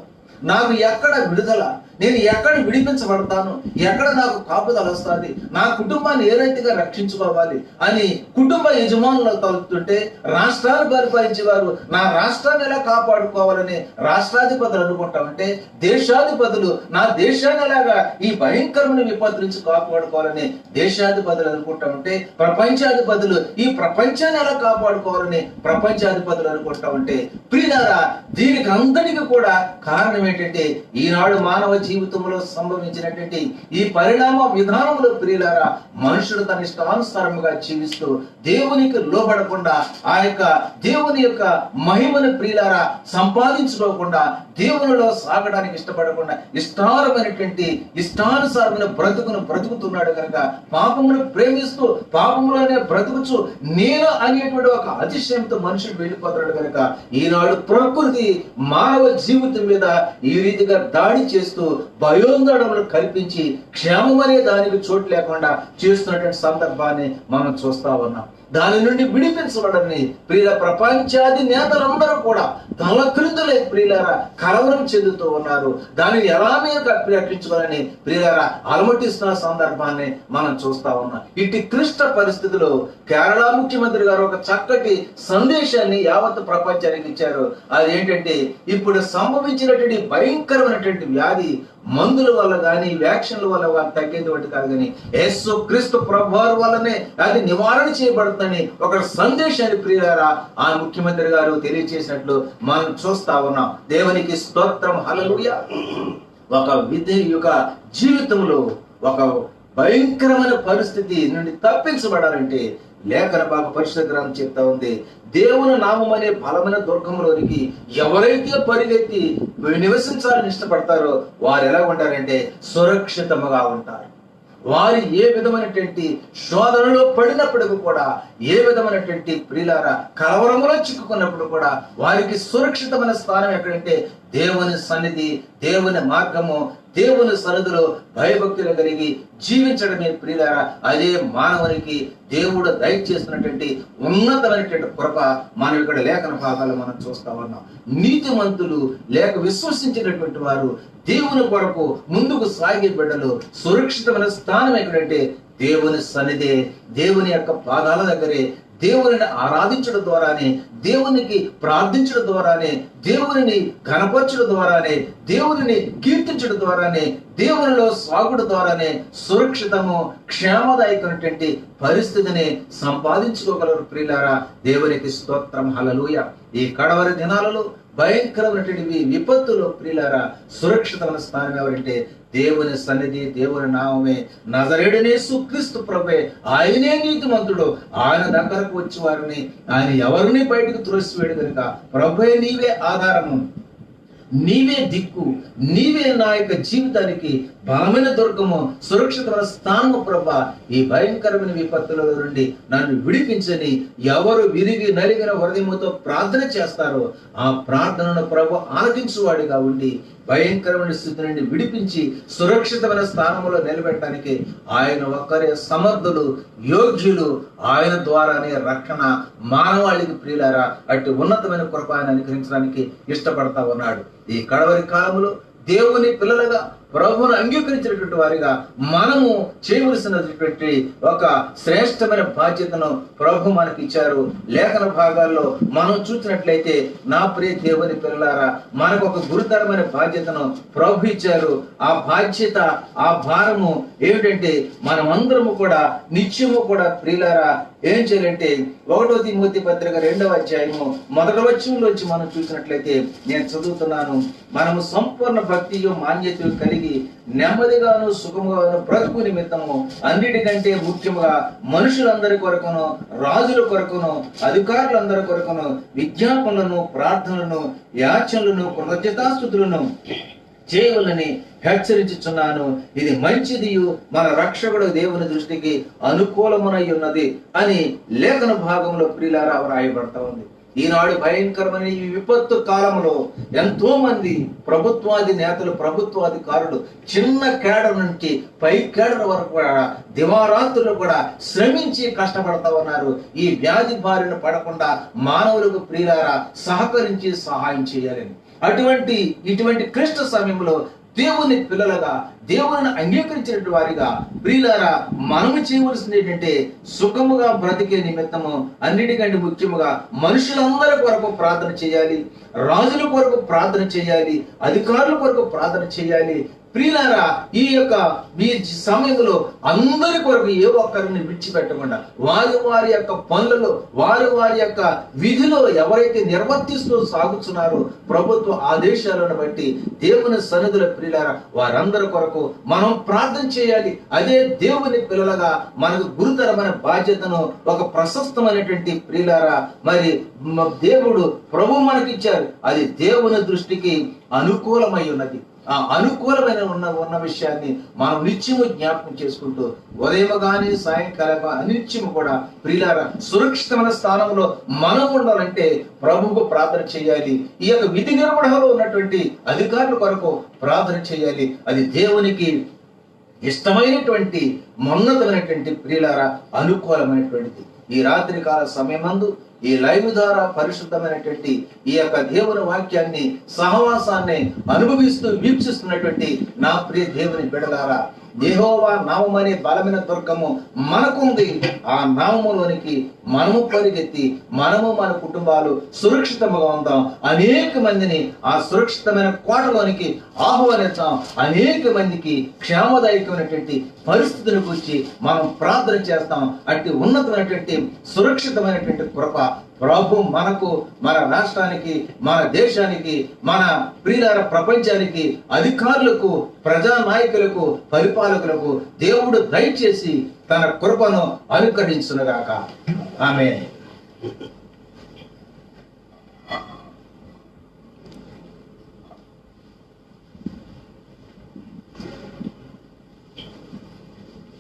C: నాకు ఎక్కడ విడుదల, నేను ఎక్కడ విడిపించబడతాను, ఎక్కడ నాకు కాపుదల వస్తుంది, నా కుటుంబాన్ని ఏ రీతిగా రక్షించుకోవాలి అని కుటుంబ యజమానులు తలుపుతుంటే రాష్ట్రాలు పరిపాలించే వారు నా రాష్ట్రాన్ని ఎలా కాపాడుకోవాలని రాష్ట్రాధిపతులు అనుకుంటామంటే, దేశాధిపతులు నా దేశాన్ని ఎలాగా ఈ భయంకరమైన విపత్తు నుంచి కాపాడుకోవాలని దేశాధిపతులు అనుకుంటామంటే, ప్రపంచాధిపతులు ఈ ప్రపంచాన్ని ఎలా కాపాడుకోవాలని ప్రపంచాధిపతులు అనుకుంటామంటే ప్రియులారా దీనికి అంతటికి కూడా కారణం ఏంటంటే ఈనాడు మానవ జీవితంలో సంభవించినటువంటి ఈ పరిణామ విధానంలో ప్రియులారా మనుషుడు తన ఇష్టానుసారముగా జీవిస్తూ దేవునికి లోబడకుండా ఆ యొక్క దేవుని యొక్క మహిమను ప్రియులారా సంపాదించుకోకుండా దేవునిలో సాగడానికి ఇష్టపడకుండా ఇష్టానుసారమైన బ్రతుకుతున్నాడు కనుక పాపమును ప్రేమిస్తూ పాపములోనే బ్రతుకుచు నేను అనేటువంటి ఒక అతిశయంతో మనుషుడు వెళ్ళిపోతున్నాడు కనుక ఈనాడు ప్రకృతి మానవ జీవితం మీద ఈ రీతిగా దాడి చేస్తూ భయోందోళనలు కల్పించి క్షేమం అనే దానికి చోటు లేకుండా చేస్తున్నటువంటి సందర్భాన్ని మనం చూస్తా ఉన్నాం. దాని నుండి విడిపించబడని ప్రియుల ప్రపంచాది నేతలందరూ కూడా తలక్రిందులే ప్రియులారా కలవరం చెందుతూ ఉన్నారు. దానిని ఎలా మీరు రక్షించుకోవాలని ప్రియులారా అలమటిస్తున్న సందర్భాన్ని మనం చూస్తా ఉన్నాం. ఇటు క్లిష్ట పరిస్థితిలో కేరళ ముఖ్యమంత్రి గారు ఒక చక్కటి సందేశాన్ని యావత్ ప్రపంచానికి ఇచ్చారు. అదేంటంటే ఇప్పుడు సంభవించినటువంటి భయంకరమైనటువంటి వ్యాధి మందుల వల్ల కానీ వ్యాక్సిన్ల వల్ల తగ్గేటువంటి కాదు, కానీ యేసు క్రీస్తు ప్రభువారి వల్లనే అది నివారణ చేయబడుతుందని ఒక సందేశాన్ని ప్రియులారా ఆ ముఖ్యమంత్రి గారు తెలియజేసినట్లు మనం చూస్తా ఉన్నాం. దేవునికి స్తోత్రం, హల్లెలూయా. ఒక విధేయుక జీవితంలో ఒక భయంకరమైన పరిస్థితి నుండి తప్పించబడాలంటే లేఖన భాగ పరిశుద్ధ గ్రంథం చెప్తా ఉంది, దేవుని నామం అనే బలమైన దుర్గంలోనికి ఎవరైతే పరిగెత్తి నివసించాలని ఇష్టపడతారో వారు ఎలా ఉంటారంటే సురక్షితంగా ఉంటారు. వారు ఏ విధమైనటువంటి శోధనలో పడినప్పటికీ కూడా, ఏ విధమైనటువంటి ప్రియులారా కలవరంలో చిక్కుకున్నప్పుడు కూడా వారికి సురక్షితమైన స్థానం ఎక్కడంటే దేవుని సన్నిధి, దేవుని మార్గము, దేవుని సన్నిధిలో భయభక్తులు కలిగి జీవించడమే ప్రియులారా. అదే మానవునికి దేవుడు దయచేస్తున్నటువంటి ఉన్నతమైనటువంటి కృప మనం ఇక్కడ లేఖన భాగాలు మనం చూస్తా ఉన్నాం. నీతిమంతులు లేక విశ్వసించినటువంటి వారు దేవుని కొరకు ముందుకు సాగే బిడ్డలు సురక్షితమైన స్థానం ఎక్కడంటే దేవుని సన్నిధి, దేవుని యొక్క పాదాల దగ్గరే, దేవుని ఆరాధించడం ద్వారానే, దేవునికి ప్రార్థించడం ద్వారానే, దేవుని ఘనపరచడం ద్వారానే, దేవుని కీర్తించడం ద్వారానే, దేవునిలో సాగుడు ద్వారానే సురక్షితము క్షేమదాయకమైనటువంటి పరిస్థితిని సంపాదించుకోగలరు ప్రియులారా. దేవునికి స్తోత్రం, హల్లెలూయా. ఈ కడవరి దినాలలో భయంకరమైనటువంటి విపత్తులో ప్రియులారా సురక్షితమైన స్థానం ఎవరంటే దేవుని సన్నిధి, దేవుని నామమే. నజరేయుడైన యేసు క్రీస్తు ప్రభువే, ఆయనే నీతిమంతుడు. ఆయన దగ్గరకు వచ్చి వారిని ఆయన ఎవరిని బయటకు త్రోసివేయడు కనుక ప్రభువే నీవే ఆధారము, నీవే దిక్కు, నీవే నా యొక్క జీవితానికి బలమైన దుర్గము, సురక్షితమైన స్థానము ప్రభా. ఈ భయంకరమైన విపత్తుల నుండి నన్ను విడిపించని ఎవరు విరిగి నలిగిన హృదయముతో ప్రార్థన చేస్తారో ఆ ప్రార్థనను ప్రభు ఆలకించువాడిగా ఉండి భయంకరమైన స్థితి నుండి విడిపించి సురక్షితమైన స్థానంలో నిలబెట్టడానికి ఆయన ఒక్కరే సమర్థులు, యోగ్యులు. ఆయన ద్వారానే రక్షణ మానవాళికి ప్రియులారా అట్టి ఉన్నతమైన కృప ఆయన అనుగ్రహించడానికి ఇష్టపడతా ఉన్నాడు. ఈ కడవరి కాలంలో దేవుని పిల్లలుగా ప్రభువును అంగీకరించినటువంటి వారిగా మనము చేయవలసినటువంటి ఒక శ్రేష్టమైన బాధ్యతను ప్రభు మనకి ఇచ్చారు. లేఖన భాగాల్లో మనం చూసినట్లయితే నా ప్రియ దేవుని పిల్లలారా మనకు ఒక గురుతరమైన బాధ్యతను ప్రభు ఇచ్చారు. ఆ బాధ్యత, ఆ భారము ఏమిటంటే మనమందరము కూడా నిత్యము కూడా ప్రియులారా ఏం చేయాలంటే 1 తిమోతి పత్రిక 2వ అధ్యాయము 1వ వచనంలోంచి మనం చూసినట్లయితే నేను చదువుతున్నాను. మనము సంపూర్ణ భక్తియు మాన్యతయు కలిగి నెమ్మదిగాను సుఖముగాను బ్రతుకు నిమిత్తము అన్నిటికంటే ముఖ్యముగా మనుషులందరి కొరకును, రాజుల కొరకును, అధికారులందరి కొరకును విజ్ఞాపనలను, ప్రార్థనలను, యాచనలను, కృతజ్ఞతాస్తుతులను చేయవలని హెచ్చరించుచున్నాను. ఇది మంచిదియు మన రక్షకుడు దేవుని దృష్టికి అనుకూలమునై ఉన్నది అని లేఖన భాగంలో ప్రియులారా రాయబడతా ఉంది. ఈనాడు భయంకరమైన ఈ విపత్తు కాలంలో ఎంతో మంది ప్రభుత్వాది నేతలు, ప్రభుత్వాధికారులు చిన్న కేడర్ నుంచి పై కేడర్ వరకు కూడా దివారాత్రులు కూడా శ్రమించి కష్టపడతా ఉన్నారు. ఈ వ్యాధి బారిన పడకుండా మానవులకు ప్రియులారా సహకరించి సహాయం చేయాలని. ఇటువంటి క్లిష్ట సమయంలో దేవుని పిల్లలుగా, దేవుని అంగీకరించిన వారిగా ప్రియులారా మనము చేయవలసింది ఏంటంటే సుఖముగా బ్రతికే నిమిత్తము అన్నిటికంటే ముఖ్యముగా మనుషులందరి కొరకు ప్రార్థన చేయాలి, రాజుల కొరకు ప్రార్థన చేయాలి, అధికారుల కొరకు ప్రార్థన చేయాలి. ప్రియులారా ఈ సమయంలో అందరి కొరకు ఏ ఒక్కరిని విడిచిపెట్టకుండా వారి యొక్క పనులలో, వారి యొక్క విధిలో ఎవరైతే నిర్వర్తిస్తూ సాగుతున్నారో ప్రభుత్వ ఆదేశాలను బట్టి దేవుని సన్నిధిలో ప్రియులారా వారందరి కొరకు మనం ప్రార్థన చేయాలి. అదే దేవుని పిల్లలుగా మనకు గురుతరమైన బాధ్యతను, ఒక ప్రశస్తమైనటువంటి ప్రియులారా మరి దేవుడు ప్రభు మనకి ఇచ్చారు. అది దేవుని దృష్టికి అనుకూలమై ఉన్నది. ఆ అనుకూలమైన ఉన్న విషయాన్ని మనం నిత్యము జ్ఞాపకం చేసుకుంటూ ఉదయం కానీ సాయంకాలం నిత్యము కూడా ప్రియులారా సురక్షితమైన స్థానంలో మనం ఉండాలంటే ప్రభువుకు ప్రార్థన చేయాలి. ఈ యొక్క విధి నిర్వహణలో ఉన్నటువంటి అధికారుల కొరకు ప్రార్థన చేయాలి. అది దేవునికి ఇష్టమైనటువంటి ఉన్నతమైనటువంటి ప్రియులారా అనుకూలమైనటువంటిది. ఈ రాత్రి కాల సమయమందు ఈ లైవ్ ద్వారా పరిశుద్ధమైనటువంటి ఈ యొక్క దేవుని వాక్యాన్ని సహవాసాన్ని అనుభవిస్తూ వీక్షిస్తున్నటువంటి నా ప్రియ దేవుని బిడ్డలారా, యెహోవా నామం అనే బలమైన దుర్గము మనకుంది. ఆ నామములోనికి మనము పరిగెత్తి మనము మన కుటుంబాలు సురక్షితంగా ఉందాం. అనేక మందిని ఆ సురక్షితమైన కోటలోనికి ఆహ్వానిద్దాం. అనేక మందికి క్షేమదాయకమైనటువంటి పరిస్థితిని గురించి మనం ప్రార్థన చేస్తాం. అట్టి ఉన్నతమైనటువంటి సురక్షితమైనటువంటి కృప ప్రభు మనకు, మన రాష్ట్రానికి, మన దేశానికి, మన ప్రియులార ప్రపంచానికి, అధికారులకు, ప్రజానాయకులకు, పరిపాలకులకు దేవుడు దయచేసి తన కృపను అనుగ్రహించునుగాక. ఆమేన్.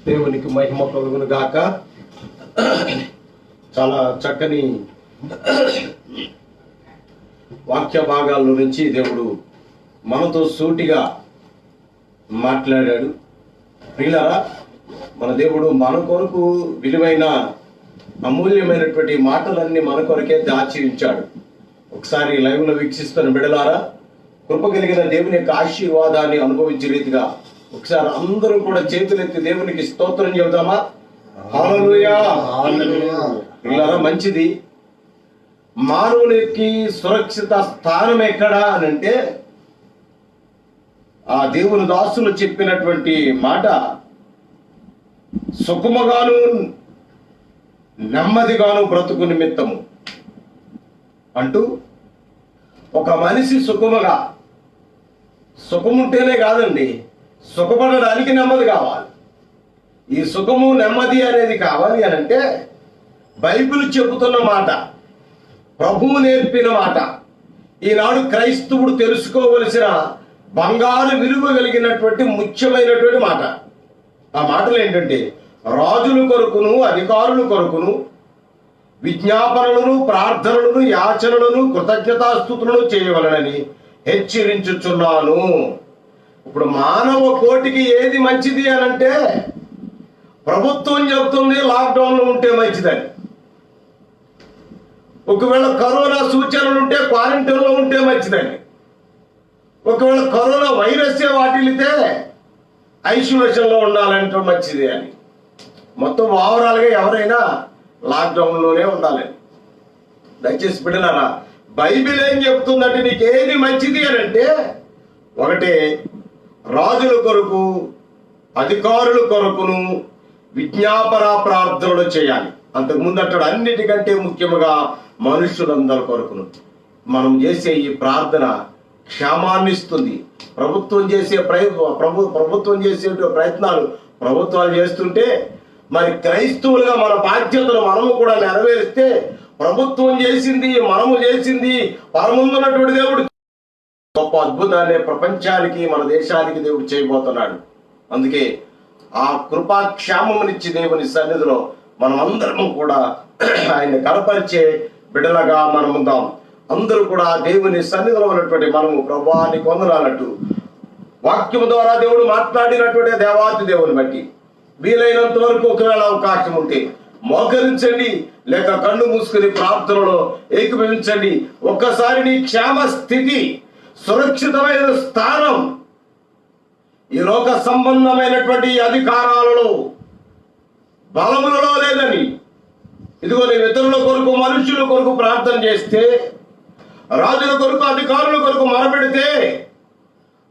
A: దేవునికి మహిమ కలుగును గాక. చాలా చక్కని వాక్య భాగాల నుంచి దేవుడు మనతో సూటిగా మాట్లాడాడు. ప్రియులారా, మన దేవుడు మన కొరకు విలువైన అమూల్యమైనటువంటి మాటలన్నీ మన కొరకే దాచి ఉంచాడు. ఒకసారి లైవ్ లో వీక్షిస్తున్న బిడలారా, కృప కలిగిన దేవుని యొక్క ఆశీర్వాదాన్ని అనుభవించే రీతిగా ఒకసారి అందరూ కూడా చేతులెత్తి దేవునికి స్తోత్రం చెబుదామా? హల్లెలూయా. పిల్లరా, మంచిది. మానవునికి సురక్షిత స్థానం ఎక్కడా అని అంటే ఆ దేవుని దాసులు చెప్పినటువంటి మాట, సుఖముగాను నెమ్మదిగాను బ్రతుకు నిమిత్తము అంటూ, ఒక మనిషి సుఖముంటేనే కాదండి, సుఖపడడానికి నెమ్మది కావాలి. ఈ సుఖము నెమ్మది అనేది కావాలి అని అంటే బైబిల్ చెబుతున్న మాట, ప్రభువు నేర్పిన మాట, ఈనాడు క్రైస్తవుడు తెలుసుకోవలసిన బంగారు విలువ కలిగినటువంటి ముఖ్యమైనటువంటి మాట. ఆ మాటలు ఏంటంటే, రాజుల కొరకును అధికారుల కొరకును విజ్ఞాపనలను, ప్రార్థనలను, యాచనలను, కృతజ్ఞతాస్తుతులను చేయవలనని హెచ్చరించుచున్నాను. ఇప్పుడు మానవ కోటికి ఏది మంచిది అని అంటే, ప్రభుత్వం చెబుతుంది లాక్డౌన్ లో ఉంటే మంచిదని. ఒకవేళ కరోనా సూచనలు ఉంటే క్వారంటైన్ లో ఉంటే మంచిదని. ఒకవేళ కరోనా వైరస్ వాటిల్లితే ఐసోలేషన్ లో ఉండాలంటే మంచిది అని. మొత్తం ఓవరాల్ గా ఎవరైనా లాక్డౌన్ లోనే ఉండాలని. దయచేసి బిడ్డలారా, బైబిల్ ఏం చెప్తుందంటే నీకు ఏది మంచిది అని అంటే, ఒకటే రాజుల కొరకు అధికారుల కొరకును విజ్ఞాపన ప్రార్థనలు చేయాలి. అంతకుముందు అంటాడు అన్నిటికంటే ముఖ్యముగా మనుషులందరి కొరకును. మనం చేసే ఈ ప్రార్థన క్షేమాన్ని ఇస్తుంది. ప్రభుత్వం చేసే ప్రయత్నాలు ప్రభుత్వాలు చేస్తుంటే, మరి క్రైస్తవులుగా మన బాధ్యతలు మనము కూడా నెరవేరిస్తే, ప్రభుత్వం చేసింది మనము చేసింది పరముందున్నటువంటి దేవుడు గొప్ప అద్భుతాన్ని ప్రపంచానికి, మన దేశానికి దేవుడు చేయబోతున్నాడు. అందుకే ఆ కృపాక్షేమమునిచ్చి దేవుని సన్నిధిలో మనం అందరము కూడా ఆయన కనపరిచే బిడ్డలుగా మనం ఉందాం. అందరూ కూడా దేవుని సన్నిధిలో ఉన్నటువంటి మనము ప్రభువానికి వందనాలంటూ వాక్యము ద్వారా దేవుడు మాట్లాడినటువంటి దేవాతి దేవుని బట్టి వీలైనంత వరకు ఒకవేళ అవకాశం ఉంటే మోకరించండి, లేక కళ్ళు మూసుకుని ప్రార్థనలో ఏకీభవించండి. ఒక్కసారి నీ క్షేమ స్థితి, సురక్షితమైన స్థానం ఈ లోక సంబంధమైనటువంటి అధికారాలలో, బలములలో లేదని, ఇదిగో నేను ఇతరుల కొరకు, మనుషుల కొరకు ప్రార్థన చేస్తే, రాజుల కొరకు అధికారుల కొరకు మొరపెడితే,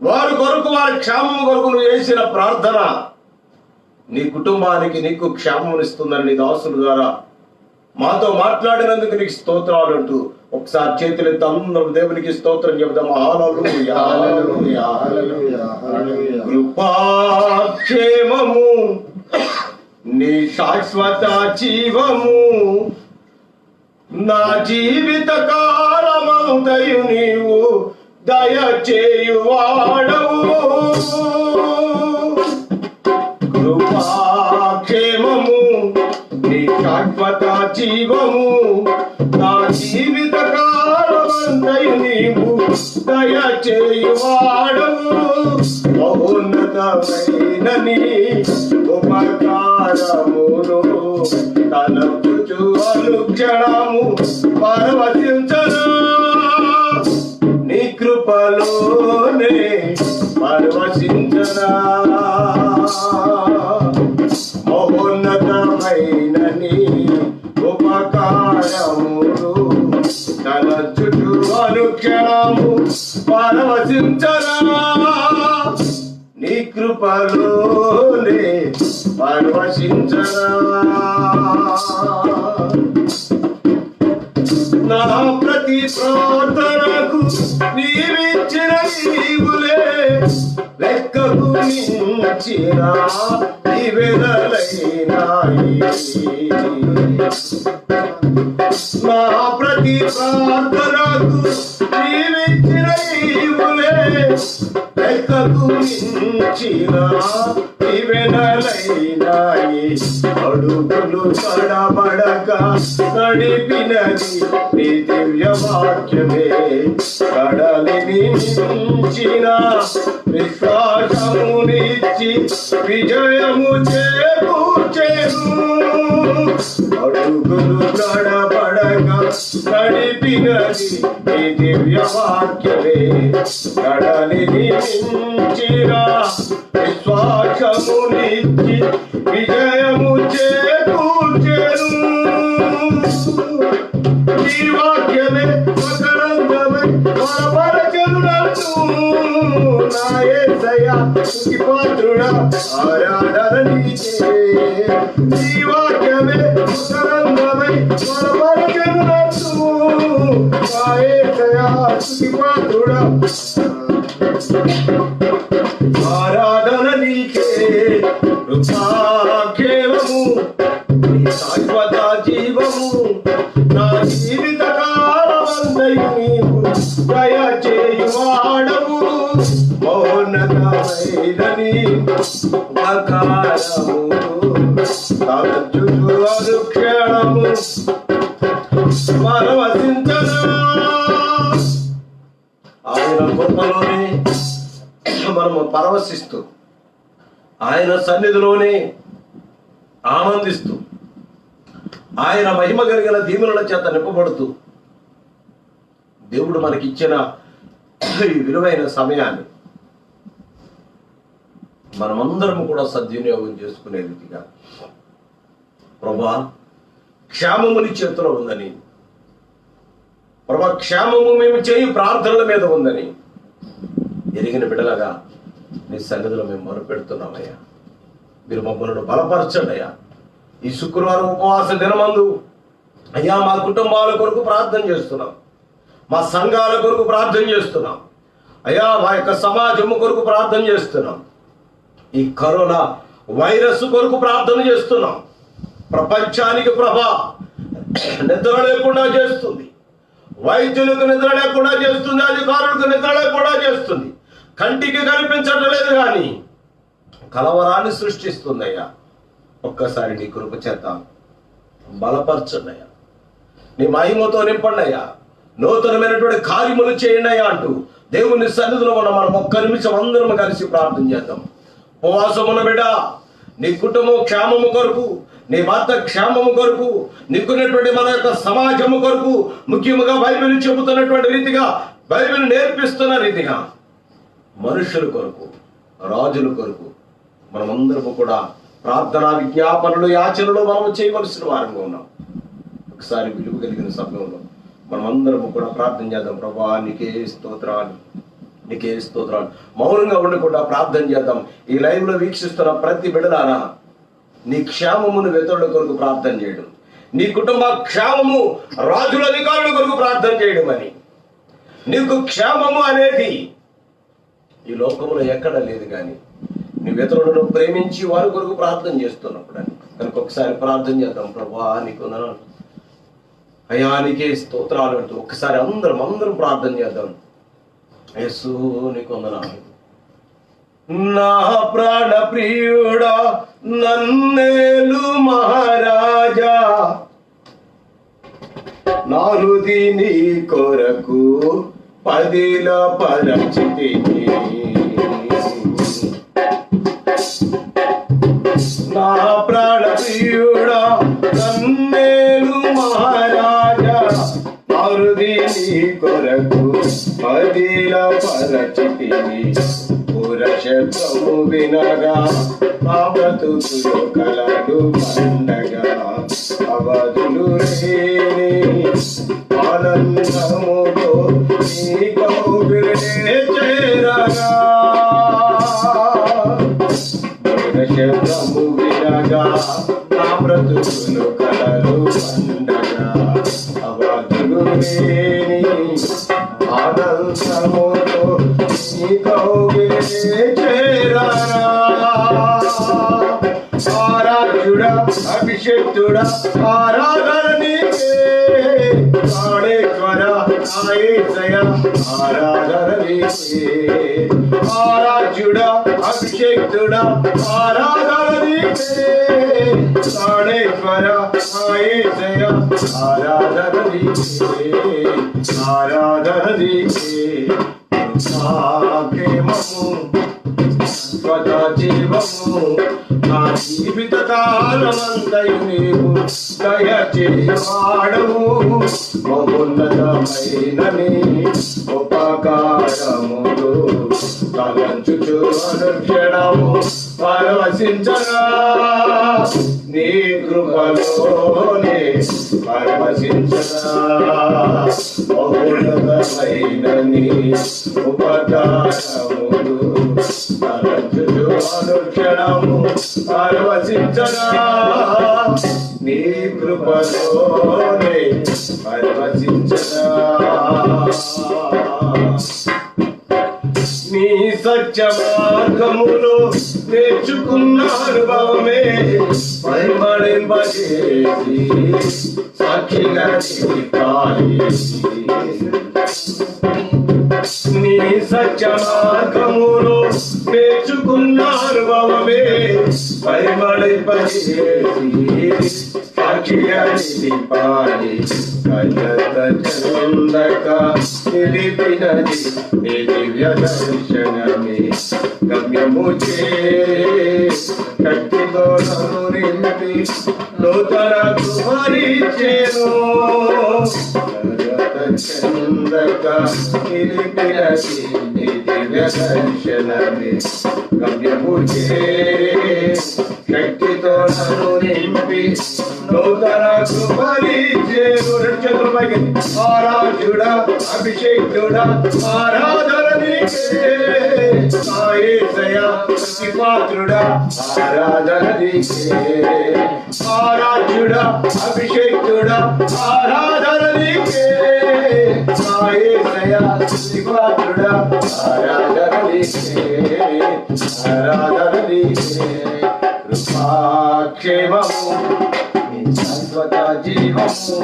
A: వారి కొరకు, వారి క్షేమము కొరకు నువ్వు చేసిన ప్రార్థన నీ కుటుంబానికి, నీకు క్షేమమునిస్తుందని నీ దాసుల ద్వారా మాతో మాట్లాడినందుకు నీకు స్తోత్రాలు అంటూ ఒకసారి చేతులెత్తి అందరం దేవునికి స్తోత్రం చెబుదాం. హల్లెలూయా, హల్లెలూయా, హల్లెలూయా, హల్లెలూయా. కృపాక్షేమము నీ శాశ్వత జీవము నా జీవిత కాలమంతయు నీవు దయచేయువాడవు, కృపాక్షేమము నీ శాశ్వత జీవము, నా జీవిత కాలమంతయు నీవు దయచేయువాడవు. మహోన్నతమైన నీ ఉపకారమును తలపుచు అనుక్షణము పరవశించనా, నీ కృపలోనే పరవశించనా. మహోన్నతమైన నీ ఉపకారమును తలచుచు అనుక్షణము పరవశించనా, నీ కృపలోనే పరవశించనా. నా ప్రతి ప్రార్థనకు నీవిచ్చిన ఈవులే లెక్కకు మించిన దీవెనలైనాయి. నా ప్రతి ప్రార్థనకు నీవిచ్చిన ఈవులే లెక్కకు మించిన దీవెనలైనాయి. అడుగులు తడబడక నడిపినది నీ దివ్య వాక్యమే, కడలిని మించిన విశ్వాసమునిచ్చి విజయము చేకూర్చెను. అడుగులు తడబడక నడిపినది నీ దివ్య వాక్యమే, కడలిని మించిన విశ్వాసమునిచ్చి విజయము చేకూర్చెను. ఈ వాక్యమే మకరందమై బలపరచెను నన్ను, నా యేసయ్యా స్తుతి పాత్రుడా ఆరాధన నీకే. ఈ వాక్యమే మకరందమై బలపరచెను నన్ను, నా యేసయ్యా స్తుతి పాత్రుడా ఆరాధన నీకే. కృపాక్షేమము నీ శాశ్వత జీవము, నా జీవిత కాలమంతయు నీవు దయచేయువాడవు. మౌనమైన నీ ఉపకారము తలచుచు అనుక్షణము పరవశించనా, ఆయన కృపలోనే మనము పరవశిస్తూ ఆయన సన్నిధిలోనే ఆనందిస్తూ ఆయన మహిమ కలిగిన దీవెనల చేత నింపబడుతూ దేవుడు మనకిచ్చిన ఈ విలువైన సమయాన్ని మనమందరము కూడా సద్వినియోగం చేసుకునే రీతిగా ప్రభువా క్షేమము నీ చేతిలో ఉందని, ప్రభువా క్షేమము మేము చేయు ప్రార్థనల మీద ఉందని ఎరిగిన బిడ్డలుగా నీ సన్నిధిలో మేము మొరపెడుతున్నామయ్యా. మీరు మమ్మల్ని బలపరచండి అయ్యా. ఈ శుక్రవారం ఉపవాస దినమందు అయ్యా మా కుటుంబాల కొరకు ప్రార్థన చేస్తున్నాం, మా సంఘాల కొరకు ప్రార్థన చేస్తున్నాం అయ్యా, మా యొక్క సమాజము కొరకు ప్రార్థన చేస్తున్నాం, ఈ కరోనా వైరస్ కొరకు ప్రార్థన చేస్తున్నాం. ప్రపంచానికి ప్రభా నిద్ర లేకుండా చేస్తుంది, వైద్యులకు నిద్ర లేకుండా చేస్తుంది, అధికారులకు నిద్ర లేకుండా చేస్తుంది, కంటికి కనిపించడం లేదు కానీ కలవరాన్ని సృష్టిస్తుంది అయ్యా. ఒక్కసారి నీ కృప చేత బలపరచండి అయ్యా, నీ మహిమతో నింపండి అయ్యా, నూతనమైనటువంటి కార్యములు చేయండి అయ్యా అంటూ దేవుని సన్నిధిలో ఉన్న మనం ఒక్క నిమిషం అందరం కలిసి ప్రార్థన చేద్దాం. ఉపవాసమున బిడ్డ నీ కుటుంబం క్షేమము కొరకు, నీ భర్త క్షేమము కొరకు, నీకున్నటువంటి మన యొక్క సమాజము కొరకు, ముఖ్యముగా బైబిల్ చెబుతున్నటువంటి రీతిగా, బైబిల్ నేర్పిస్తున్న రీతిగా మనుషుల కొరకు, రాజుల కొరకు మనమందరము కూడా ప్రార్థనా విజ్ఞాపనలు యాచనలు మనము చేయవలసిన వారంగా ఉన్నాం. ఒకసారి విలువ కలిగిన సమయంలో మనమందరము కూడా ప్రార్థన చేద్దాం. ప్రభా నీకే స్తోత్రాలు, నీకే స్తోత్రాలు. మౌనంగా ఉండకుండా ప్రార్థన చేద్దాం. ఈ లైవ్ లో వీక్షిస్తున్న ప్రతి బిడ్డలారా నీ క్షేమమును వెతుల కొరకు ప్రార్థన చేయడం, నీ కుటుంబ క్షేమము రాజుల అధికారుల కొరకు ప్రార్థన చేయడం అని, నీకు క్షేమము అనేది ఈ లోకంలో ఎక్కడ లేదు కానీ నీ ఇతరులను ప్రేమించి వారి కొరకు ప్రార్థన చేస్తున్నప్పుడు అని కనుక ఒకసారి ప్రార్థన చేద్దాం. ప్రభా నీకు అయ్యా నీకే స్తోత్రాలు అంటూ ఒకసారి అందరం ప్రార్థన చేద్దాం. యేసు నీకు వందనాలు. నా ప్రాణ ప్రియుడా నన్నేలు మహారాజా, నా హృది నీ కొరకు పదిల పరచితిని. నా ప్రాణ ప్రియుడా నన్నేలు మహారాజా, నా హృది నీ కొరకు పదిల పరచితిని. పురశబ్దము వినగా మా బ్రతుకులు కలడు పండగా, అవధులు లేని ఆనందముతో నీ కౌగిలినే చేరగా. పురశబ్దము వినగా మా బ్రతుకులు కలడు పండగా, అవధులు లేని ఆనందముతో నీ కౌగిలినే చేరగా. ఆరాధ్యుడా అభిషేక్తుడా ఆరాధన నీకే, ప్రాణేశ్వర యేసయ్య ఆరాధన నీకే. ఆరాధ్యుడా అభిషేక్తుడా ఆరాధన నీకే, ప్రాణేశ్వర యేసయ్య ఆరాధన నీకే. ఆరాధన నీకే. ప్రేమము స్వతా జీవము నా జీవిత కాలమంతయు నీవు దయచేవాడవు. మహోన్నతమైన నీ ఉపకారములు తలంచుచు అనుక్షణము పరవశించగా, నీ కృపలోనే పరవశించగా. మహోన్నతమైన నీ ఉపకారములు తలంచుచు అనుక్షణము పరవశించగా, నీ కృపలోనే పరవశించగా. నీ సత్య మార్గములో నేర్చుకున్న అనుభవమే పరిమళింపజేసి సాక్షిగా నిలిపాయేసి. నీ సత్య మార్గములో నేర్చుకున్న అనుభవమే పరిమళింపజేసి సాక్షిగా నిలిపాయి. కలత చందక నిలిపినది నీ దివ్య దర్శనమే. గమ్యము శక్తితో నన్ను నింపి నూతన కృపనిచ్చెను. కలత చందక నిలిపినది నీ దివ్య దర్శనమే. గమ్యము శక్తితో నన్ను నింపి నూతన కృపనిచ్చెను. ఆరాధ్యుడా అభిషేక్తుడా ఆరాధన నీకే, యేసయ్య స్తుతిపాత్రుడా ఆరాధన నీకే. ఆరాధ్యుడా అభిషేక్తుడా ఆరాధన నీకే, యేసయ్య స్తుతిపాత్రుడా ఆరాధన నీకే. ఆరాధన నీకే. కృపాక్షేమము శాశ్వత జీవము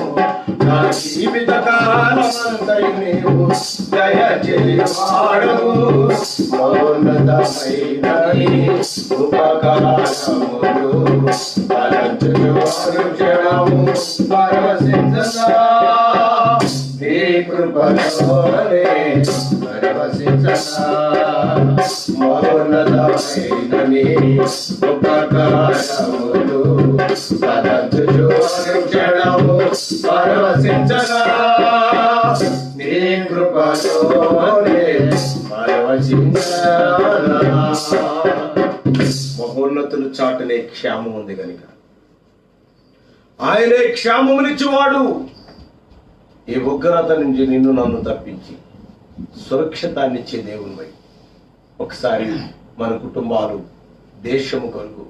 A: నా జీవిత కాలమంతయు నీవు దయచేవాడవు. మౌనతమైన నీ ఉపకారములు తలంచుచు అనుక్షణము పరవశించగా, నీ కృపలోనే పరవశించగా. మౌనతమైన నీ ఉపకారములు తలంచుచు అనుక్షణము పరవశించగా, నీ కృపలోనే పరవశించగా. మహోన్నతులు చాటునే క్షేమం ఉంది కనుక ఆయనే క్షేమమునిచ్చేవాడు. ఈ ఉగ్రత నుంచి నిన్ను నన్ను తప్పించి సురక్షితాన్నిచ్చే దేవునిపై ఒకసారి మన కుటుంబాలు, దేశము కొరకు,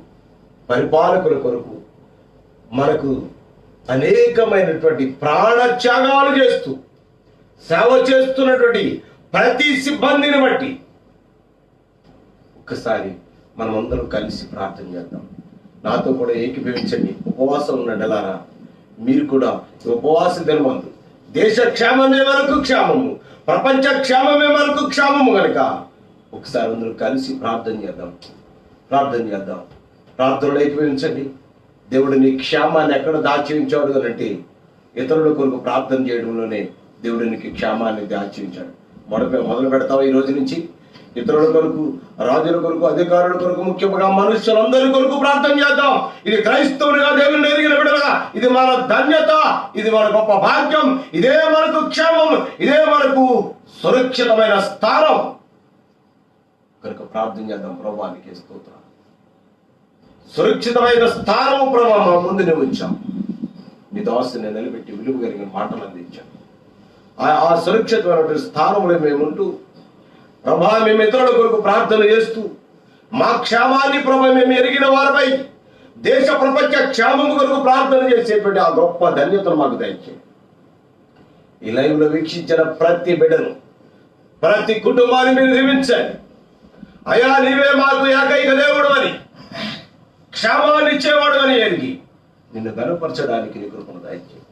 A: పరిపాలకుల కొరకు మనకు అనేకమైనటువంటి ప్రాణత్యాగాలు చేస్తూ సేవ చేస్తున్నటువంటి ప్రతి సిబ్బందిని బట్టి ఒక్కసారి మనమందరం కలిసి ప్రార్థన చేద్దాం. నాతో కూడా ఏకీభవించండి. ఉపవాసం ఉన్నడలారా మీరు కూడా ఉపవాస దినమందు దేశ క్షేమమే వరకు క్షేమము, ప్రపంచ క్షేమమే మనకు క్షేమము కనుక ఒకసారి అందరూ కలిసి ప్రార్థన చేద్దాం. ప్రార్థనలో ఏకీభవించండి. దేవుడు నీ క్షేమాన్ని ఎక్కడ దాచి ఉంచాడు అంటే ఇతరుల కొరకు ప్రార్థన చేయడంలోనే దేవుడు నీకు క్షేమాన్ని దాచి ఉంచాడు. మొదలు పెడతావా ఈ రోజు నుంచి? ఇతరుల కొరకు, రాజుల కొరకు, అధికారుల కొరకు, ముఖ్యంగా మనుషులందరి కొరకు ప్రార్థన చేద్దాం. ఇది క్రైస్తవునిగా, దేవుని ఎరిగిన బిడ్డలుగా ఇది మన ధన్యత, ఇది మన గొప్ప భాగ్యం, ఇదే మనకు క్షేమం, ఇదే మనకు సురక్షితమైన స్థానం కనుక ప్రార్థన చేద్దాం. ప్రభువానికి స్తోత్రం. సురక్షితమైన స్థానము ప్రభావ మా ముందు నువ్వు ఉంచాం. నీ దాసుని నిలబెట్టి విలువ కలిగిన మాటలు అందించాం. ఆ సురక్షితమైనటువంటి స్థానంలో మేముంటూ ప్రభా మేము ఇతరుల కొరకు ప్రార్థన చేస్తూ మా క్షేమాన్ని ప్రభా మేము ఎరిగిన వారిపై దేశ ప్రపంచ క్షేమం కొరకు ప్రార్థన చేసేటువంటి ఆ గొప్ప ధన్యతను మాకు దయచేయండి. ఈ లైవ్ లో వీక్షించిన ప్రతి బిడ్డను, ప్రతి కుటుంబాన్ని మీరు దీవించండి. అయా నీవే మాకు ఏకైక దేవుడు అని, క్షేమాన్ని ఇచ్చేవాడు అని ఎరిగి నిన్ను గనుపరచడానికి నీ కృపను దయచేయండి.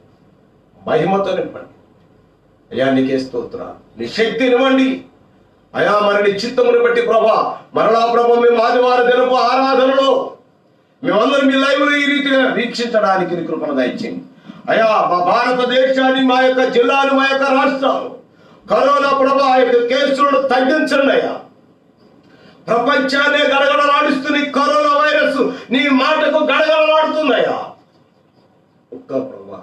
A: మహిమతో నింపండి. అయా నీకే స్తోత్రాలు. నీ శక్తినివ్వండి అయా. మరి నీ చిత్తముని బట్టి ప్రభా మరలా ప్రభా మేము ఆదివారం దినపు ఆరాధనలో మేమందరం మీ లైవ్లో ఈ రీతిగా వీక్షించడానికి నీ కృపను దయచేయండి. అయా మా భారతదేశాన్ని, మా యొక్క జిల్లాలు, మా యొక్క రాష్ట్రాలు కరోనా ప్రభా ఆ యొక్క కేసులను తగ్గించండి అయ్యా. ప్రపంచాన్ని గడగడలాడిస్తున్న కరోనా వైరస్ నీ మాటకు గడగడలాడుతుందయ్యా. ఒక్క ప్రభా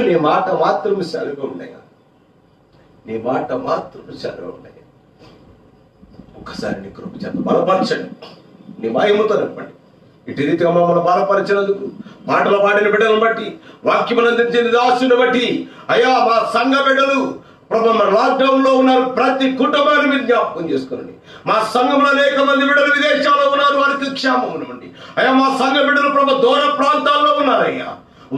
A: నీ మాట మాత్రం సెలవు ఉండయా. నీ మాట మాత్రం సెలవు ఉండయా. ఒక్కసారి నీ కృప చేత బలపరచండి. నీ మహిమతో నింపండి. ఇటు రీతిగా మమ్మల్ని బలపరిచినందుకు, పాటలు పాడిన బిడ్డలను బట్టి, వాక్యములు అందించిన దాసుని బట్టి అయ్యా మా సంఘ బిడ్డలు ప్రభా మరి లాక్డౌన్ లో ఉన్నారు. ప్రతి కుటుంబాన్ని మీరు జ్ఞాపకం చేసుకోండి. మా సంఘంలో అనేక మంది బిడ్డలు విదేశాల్లో ఉన్నారు. వారికి క్షేమం ఇవ్వండి అయ్యా. మా సంఘ బిడ్డలు ప్రభా దూర ప్రాంతాల్లో ఉన్నారయ్యా.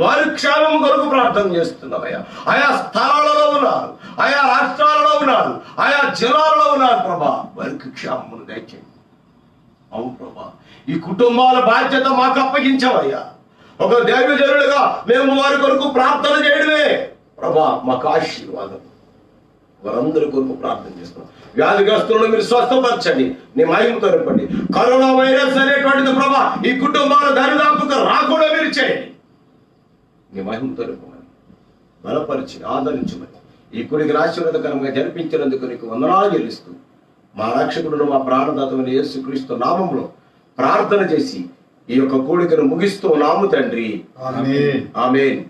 A: వారి క్షేమం కొరకు ప్రార్థన చేస్తున్నామయ్యా. ఆయా స్థలాలలో ఉన్నారు, ఆయా రాష్ట్రాలలో ఉన్నారు, ఆయా జిల్లాలలో ఉన్నారు ప్రభా. వారికి క్షేమమును దయచేయండి. అవును ప్రభా, ఈ కుటుంబాల బాధ్యత మాకు అప్పగించావయ్యా. ఒక దైవజనులుగా మేము వారి కొరకు ప్రార్థన చేయడమే ప్రభా మాకు ఆశీర్వాదం. వారందరి కొరకు ప్రార్థన చేస్తున్నాం. వ్యాధిగ్రస్తులను మీరు స్వస్థపరచండి. నీ మహిమతో నింపండి. కరోనా వైరస్ అనేటువంటిది ప్రభా ఈ కుటుంబాల దరిదాపుకు రాకుండా మీరు చేయండి. నీ మహిమతో నింపమని, బలపరిచి ఆదరించమని, ఈ కుడికి ఆశీర్వాదకరంగా జరిపించినందుకు నీకు వందనాలు చెల్లిస్తూ మా రక్షకుడును మా ప్రాణదాతమైన యేసుక్రీస్తు నామములో ప్రార్థన చేసి ఈ యొక్క కూడికను ముగిస్తూ నాము తండ్రి. ఆమేన్.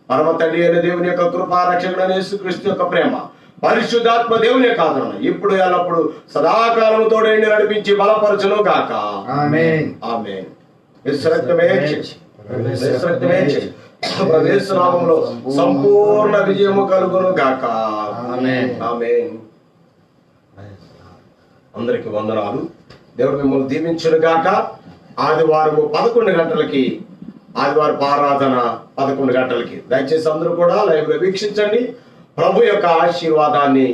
A: పరమ తండ్రి అయిన దేవుని యొక్క కృపా, రక్షకుడైన యేసుక్రీస్తు యొక్క ప్రేమ, పరిశుద్ధాత్మ దేవుని యొక్క ఆదరణ ఇప్పుడు ఎల్లప్పుడు సదాకాలము తోడేండి నడిపించి బలపరచును గాక. ఆమేన్. ఆమేన్. నామములో సంపూర్ణ విజయము కలుగును గాక. ఆమేన్. ఆమేన్. అందరికి వందనాలు. దేవుడు మిమ్మల్ని దీవించును గాక. ఆదివారం 11 గంటలకి ఆదివారం ఆరాధన 11 గంటలకి దయచేసి అందరూ కూడా లైవ్ లో వీక్షించండి. ప్రభు యొక్క ఆశీర్వాదాన్ని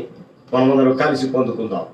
A: మనమందరం కలిసి పొందుకుందాం.